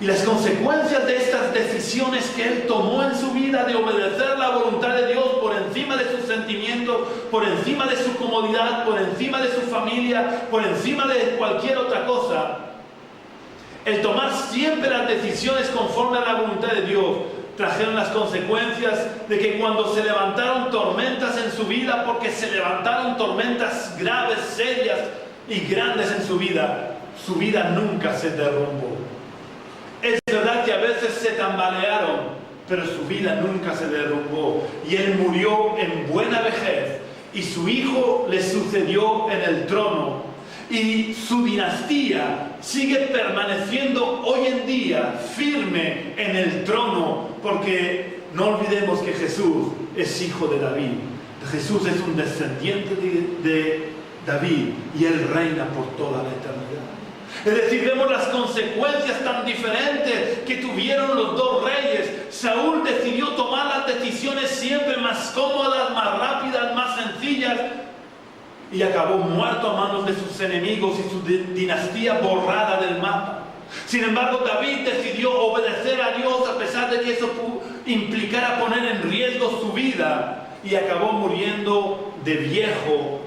Y las consecuencias de estas decisiones que él tomó en su vida de obedecer la voluntad de Dios por encima de sus sentimientos, por encima de su comodidad, por encima de su familia, por encima de cualquier otra cosa, el tomar siempre las decisiones conforme a la voluntad de Dios, trajeron las consecuencias de que cuando se levantaron tormentas en su vida, porque se levantaron tormentas graves, serias y grandes en su vida nunca se derrumbó. Es verdad que a veces se tambalearon, pero su vida nunca se derrumbó. Y él murió en buena vejez y su hijo le sucedió en el trono. Y su dinastía sigue permaneciendo hoy en día firme en el trono, porque no olvidemos que Jesús es hijo de David. Jesús es un descendiente de David y él reina por toda la eternidad. Es decir, vemos las consecuencias tan diferentes que tuvieron los dos reyes. Saúl decidió tomar las decisiones siempre más cómodas, más rápidas, más sencillas, y acabó muerto a manos de sus enemigos y su dinastía borrada del mapa. Sin embargo, David decidió obedecer a Dios a pesar de que eso implicara poner en riesgo su vida, y acabó muriendo de viejo,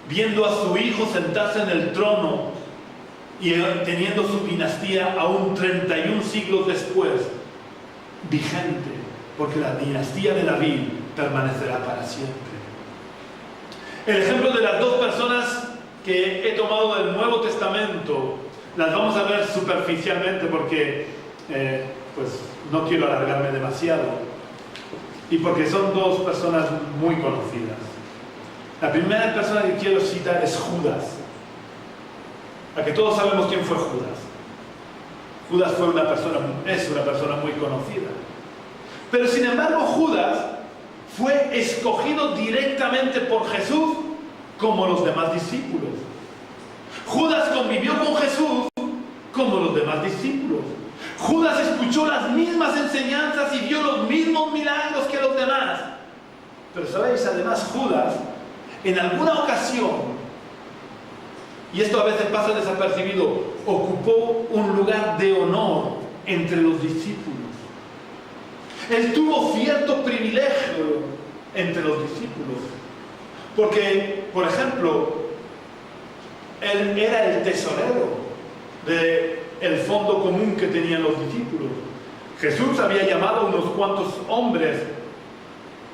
viendo a su hijo sentarse en el trono y teniendo su dinastía aún 31 siglos después vigente, porque la dinastía de David permanecerá para siempre. El ejemplo de las dos personas que he tomado del Nuevo Testamento las vamos a ver superficialmente porque pues no quiero alargarme demasiado y porque son dos personas muy conocidas. La primera persona que quiero citar es Judas. A que todos sabemos quién fue Judas. Judas es una persona muy conocida. Pero sin embargo, Judas fue escogido directamente por Jesús como los demás discípulos. Judas convivió con Jesús como los demás discípulos. Judas escuchó las mismas enseñanzas y vio los mismos milagros que los demás. Pero sabéis, además Judas, en alguna ocasión, y esto a veces pasa desapercibido, ocupó un lugar de honor entre los discípulos. Él tuvo cierto privilegio entre los discípulos. Porque, por ejemplo, él era el tesorero del fondo común que tenían los discípulos. Jesús había llamado a unos cuantos hombres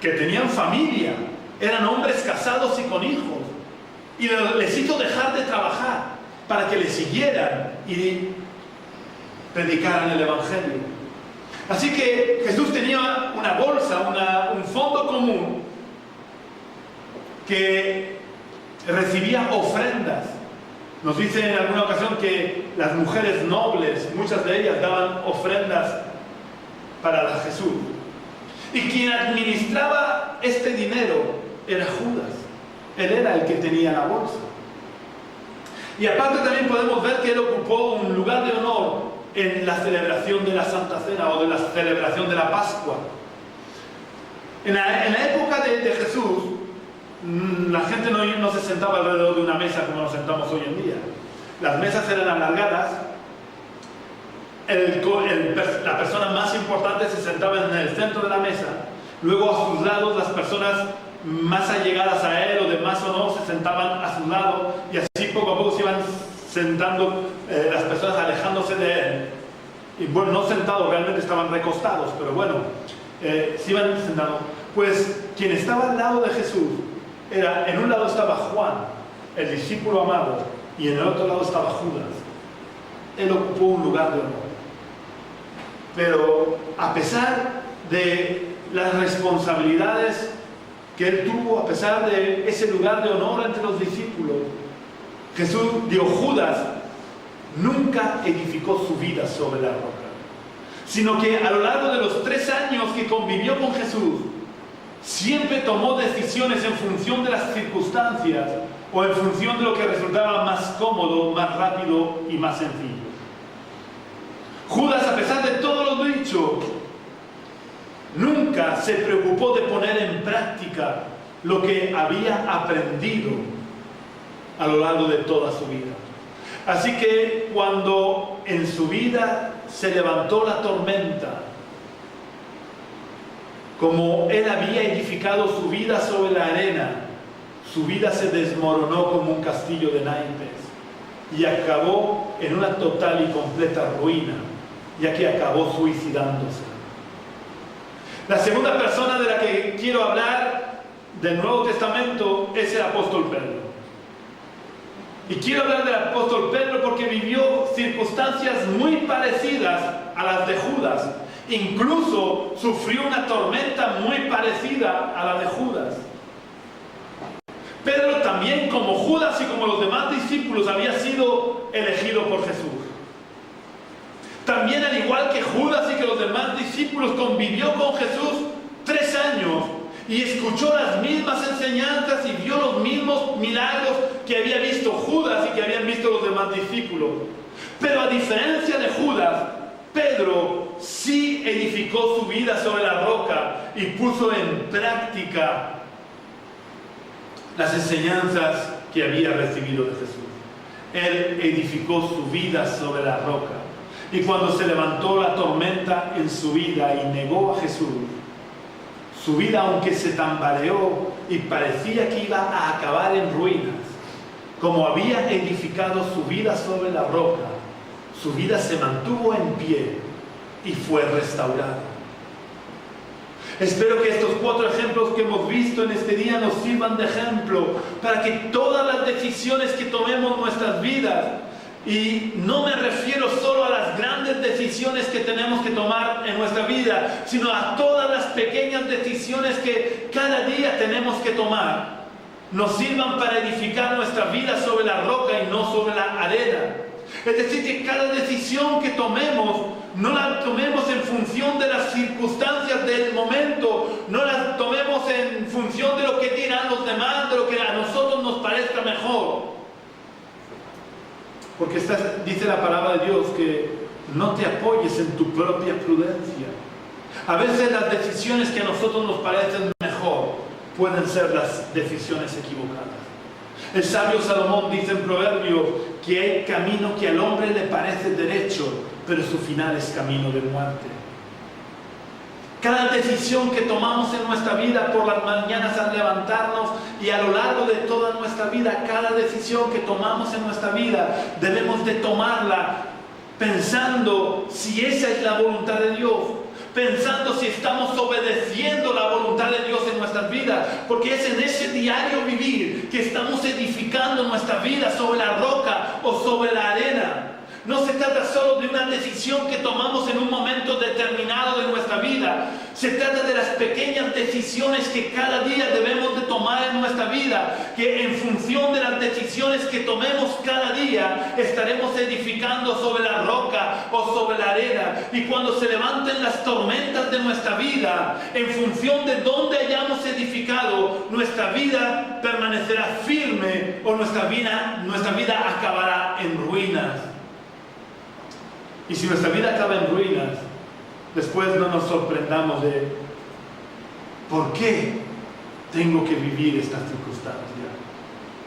que tenían familia, eran hombres casados y con hijos, y les hizo dejar de trabajar para que le siguieran y predicaran el Evangelio. Así que Jesús tenía una bolsa, un fondo común que recibía ofrendas. Nos dice en alguna ocasión que las mujeres nobles, muchas de ellas daban ofrendas para Jesús. Y quien administraba este dinero era Judas. Él era el que tenía la bolsa. Y aparte también podemos ver que él ocupó un lugar de honor en la celebración de la Santa Cena o de la celebración de la Pascua. En la época de Jesús, la gente no se sentaba alrededor de una mesa como nos sentamos hoy en día. Las mesas eran alargadas. La persona más importante se sentaba en el centro de la mesa. Luego a sus lados las personas más allegadas a él o de más honor se sentaban a su lado, y así poco a poco se iban sentando las personas, alejándose de él. Y bueno, no sentados, realmente estaban recostados, pero bueno, se iban sentando. Pues quien estaba al lado de Jesús en un lado estaba Juan, el discípulo amado, y en el otro lado estaba Judas. Él ocupó un lugar de honor. Pero a pesar de las responsabilidades que él tuvo, a pesar de ese lugar de honor entre los discípulos, Judas nunca edificó su vida sobre la roca, sino que a lo largo de los 3 años que convivió con Jesús, siempre tomó decisiones en función de las circunstancias o en función de lo que resultaba más cómodo, más rápido y más sencillo. Judas, a pesar de todo lo dicho, nunca se preocupó de poner en práctica lo que había aprendido a lo largo de toda su vida. Así que cuando en su vida se levantó la tormenta, como él había edificado su vida sobre la arena, su vida se desmoronó como un castillo de naipes y acabó en una total y completa ruina, ya que acabó suicidándose. La segunda persona de la que quiero hablar del Nuevo Testamento es el apóstol Pedro. Y quiero hablar del apóstol Pedro porque vivió circunstancias muy parecidas a las de Judas. Incluso sufrió una tormenta muy parecida a la de Judas. Pedro también, como Judas y como los demás discípulos, había sido elegido por Jesús. También, al igual que Judas y que los demás discípulos, convivió con Jesús 3 años y escuchó las mismas enseñanzas y vio los mismos milagros que había visto Judas y que habían visto los demás discípulos. Pero a diferencia de Judas, Pedro sí edificó su vida sobre la roca y puso en práctica las enseñanzas que había recibido de Jesús. Él edificó su vida sobre la roca. Y cuando se levantó la tormenta en su vida y negó a Jesús, su vida, aunque se tambaleó y parecía que iba a acabar en ruinas, como había edificado su vida sobre la roca, su vida se mantuvo en pie y fue restaurada. Espero que estos 4 ejemplos que hemos visto en este día nos sirvan de ejemplo para que todas las decisiones que tomemos en nuestras vidas, y no me refiero solo a las grandes decisiones que tenemos que tomar en nuestra vida, sino a todas las pequeñas decisiones que cada día tenemos que tomar, nos sirvan para edificar nuestra vida sobre la roca y no sobre la arena. Es decir, que cada decisión que tomemos, no la tomemos en función de las circunstancias del momento, no la tomemos en función de lo que dirán los demás, de lo que a nosotros nos parezca mejor. Porque dice la palabra de Dios que no te apoyes en tu propia prudencia. A veces las decisiones que a nosotros nos parecen mejor pueden ser las decisiones equivocadas. El sabio Salomón dice en Proverbios que hay camino que al hombre le parece derecho, pero su final es camino de muerte. Cada decisión que tomamos en nuestra vida por las mañanas al levantarnos y a lo largo de toda nuestra vida, cada decisión que tomamos en nuestra vida debemos de tomarla pensando si esa es la voluntad de Dios, pensando si estamos obedeciendo la voluntad de Dios en nuestras vidas, porque es en ese diario vivir que estamos edificando nuestra vida sobre la roca o sobre la arena. No se trata solo de una decisión que tomamos en un momento determinado de nuestra vida. Se trata de las pequeñas decisiones que cada día debemos de tomar en nuestra vida, que en función de las decisiones que tomemos cada día, estaremos edificando sobre la roca o sobre la arena. Y cuando se levanten las tormentas de nuestra vida, en función de dónde hayamos edificado, nuestra vida permanecerá firme o nuestra vida acabará en ruinas. Y si nuestra vida acaba en ruinas, después no nos sorprendamos de ¿por qué tengo que vivir estas circunstancias?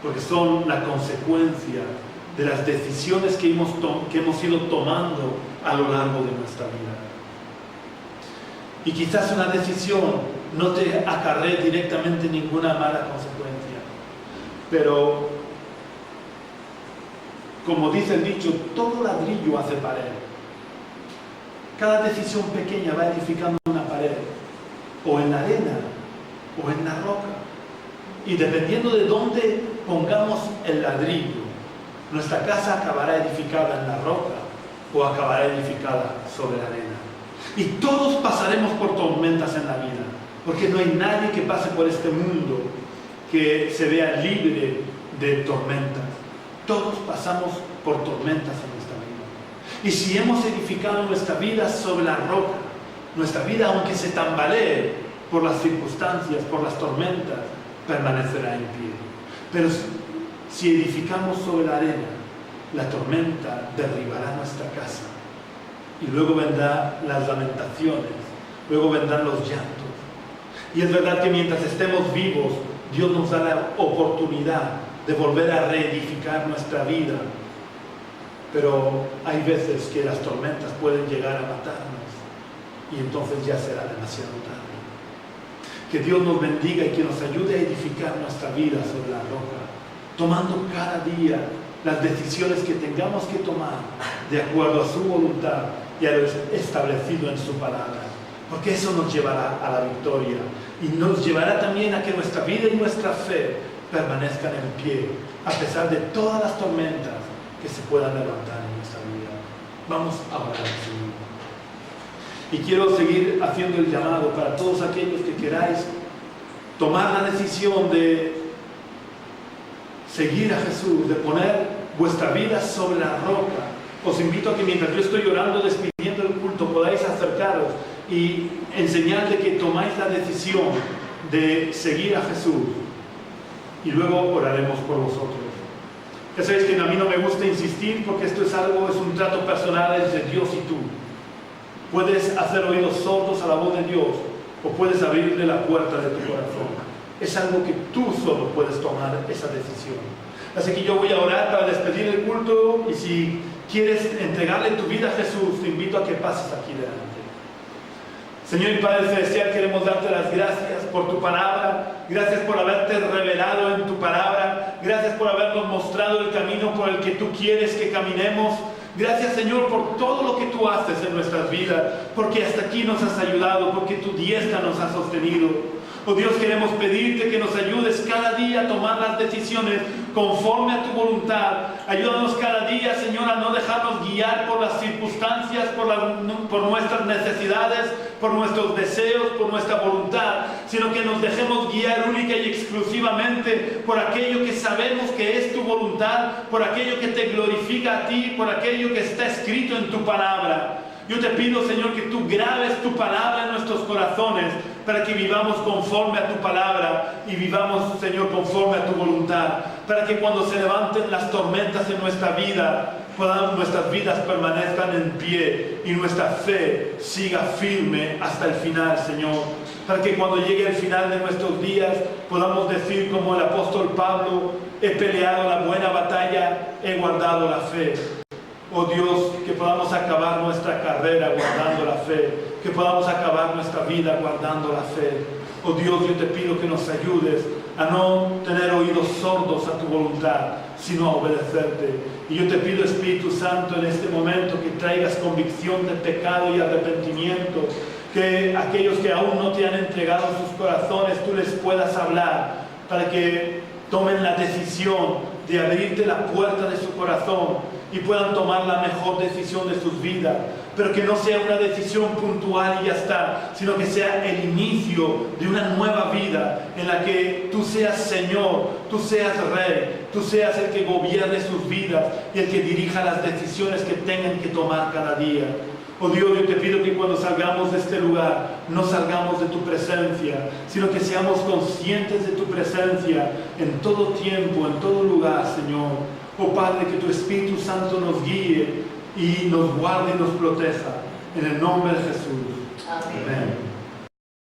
Porque son la consecuencia de las decisiones que hemos ido tomando a lo largo de nuestra vida. Y quizás una decisión no te acarree directamente ninguna mala consecuencia, pero como dice el dicho, todo ladrillo hace pared. Cada decisión pequeña va edificando una pared, o en la arena, o en la roca. Y dependiendo de dónde pongamos el ladrillo, nuestra casa acabará edificada en la roca, o acabará edificada sobre la arena. Y todos pasaremos por tormentas en la vida, porque no hay nadie que pase por este mundo que se vea libre de tormentas. Todos pasamos por tormentas en nuestra vida. Y si hemos edificado nuestra vida sobre la roca, nuestra vida, aunque se tambalee por las circunstancias, por las tormentas, permanecerá en pie. Pero si edificamos sobre la arena, la tormenta derribará nuestra casa. Y luego vendrán las lamentaciones, luego vendrán los llantos. Y es verdad que mientras estemos vivos, Dios nos da la oportunidad de volver a reedificar nuestra vida. Pero hay veces que las tormentas pueden llegar a matarnos y entonces ya será demasiado tarde. Que Dios nos bendiga y que nos ayude a edificar nuestra vida sobre la roca, tomando cada día las decisiones que tengamos que tomar de acuerdo a su voluntad y a lo establecido en su palabra. Porque eso nos llevará a la victoria y nos llevará también a que nuestra vida y nuestra fe permanezcan en pie, a pesar de todas las tormentas que se puedan levantar en nuestra vida. Vamos a orar al Señor. Y quiero seguir haciendo el llamado para todos aquellos que queráis tomar la decisión de seguir a Jesús, de poner vuestra vida sobre la roca. Os invito a que mientras yo estoy orando, despidiendo el culto, podáis acercaros y enseñarle que tomáis la decisión de seguir a Jesús. Y luego oraremos por vosotros. Ya sabéis que a mí no me gusta insistir porque esto es un trato personal entre Dios y tú. Puedes hacer oídos sordos a la voz de Dios o puedes abrirle la puerta de tu corazón. Es algo que tú solo puedes tomar esa decisión. Así que yo voy a orar para despedir el culto y si quieres entregarle tu vida a Jesús, te invito a que pases aquí delante. Señor y Padre Celestial, queremos darte las gracias por tu palabra, gracias por haberte revelado en tu palabra, gracias por habernos mostrado el camino por el que tú quieres que caminemos. Gracias, Señor, por todo lo que tú haces en nuestras vidas, porque hasta aquí nos has ayudado, porque tu diestra nos ha sostenido. Oh Dios, queremos pedirte que nos ayudes cada día a tomar las decisiones conforme a tu voluntad. Ayúdanos cada día, Señor, a no dejarnos guiar por las circunstancias, por nuestras necesidades, por nuestros deseos, por nuestra voluntad, sino que nos dejemos guiar única y exclusivamente por aquello que sabemos que es tu voluntad, por aquello que te glorifica a ti, por aquello que está escrito en tu palabra. Yo te pido, Señor, que tú grabes tu palabra en nuestros corazones para que vivamos conforme a tu palabra y vivamos, Señor, conforme a tu voluntad. Para que cuando se levanten las tormentas en nuestra vida, nuestras vidas permanezcan en pie y nuestra fe siga firme hasta el final, Señor. Para que cuando llegue el final de nuestros días podamos decir como el apóstol Pablo: he peleado la buena batalla, he guardado la fe. Oh Dios, que podamos acabar nuestra carrera guardando la fe, que podamos acabar nuestra vida guardando la fe. Oh Dios, yo te pido que nos ayudes a no tener oídos sordos a tu voluntad, sino a obedecerte. Y yo te pido, Espíritu Santo, en este momento que traigas convicción de pecado y arrepentimiento, que aquellos que aún no te han entregado sus corazones, tú les puedas hablar para que tomen la decisión de abrirte la puerta de su corazón y puedan tomar la mejor decisión de sus vidas, pero que no sea una decisión puntual y ya está, sino que sea el inicio de una nueva vida en la que tú seas Señor, tú seas Rey, tú seas el que gobierne sus vidas y el que dirija las decisiones que tengan que tomar cada día. Oh Dios, yo te pido que cuando salgamos de este lugar, no salgamos de tu presencia, sino que seamos conscientes de tu presencia en todo tiempo, en todo lugar, Señor. Oh Padre, que tu Espíritu Santo nos guíe y nos guarde y nos proteja. En el nombre de Jesús. Amén.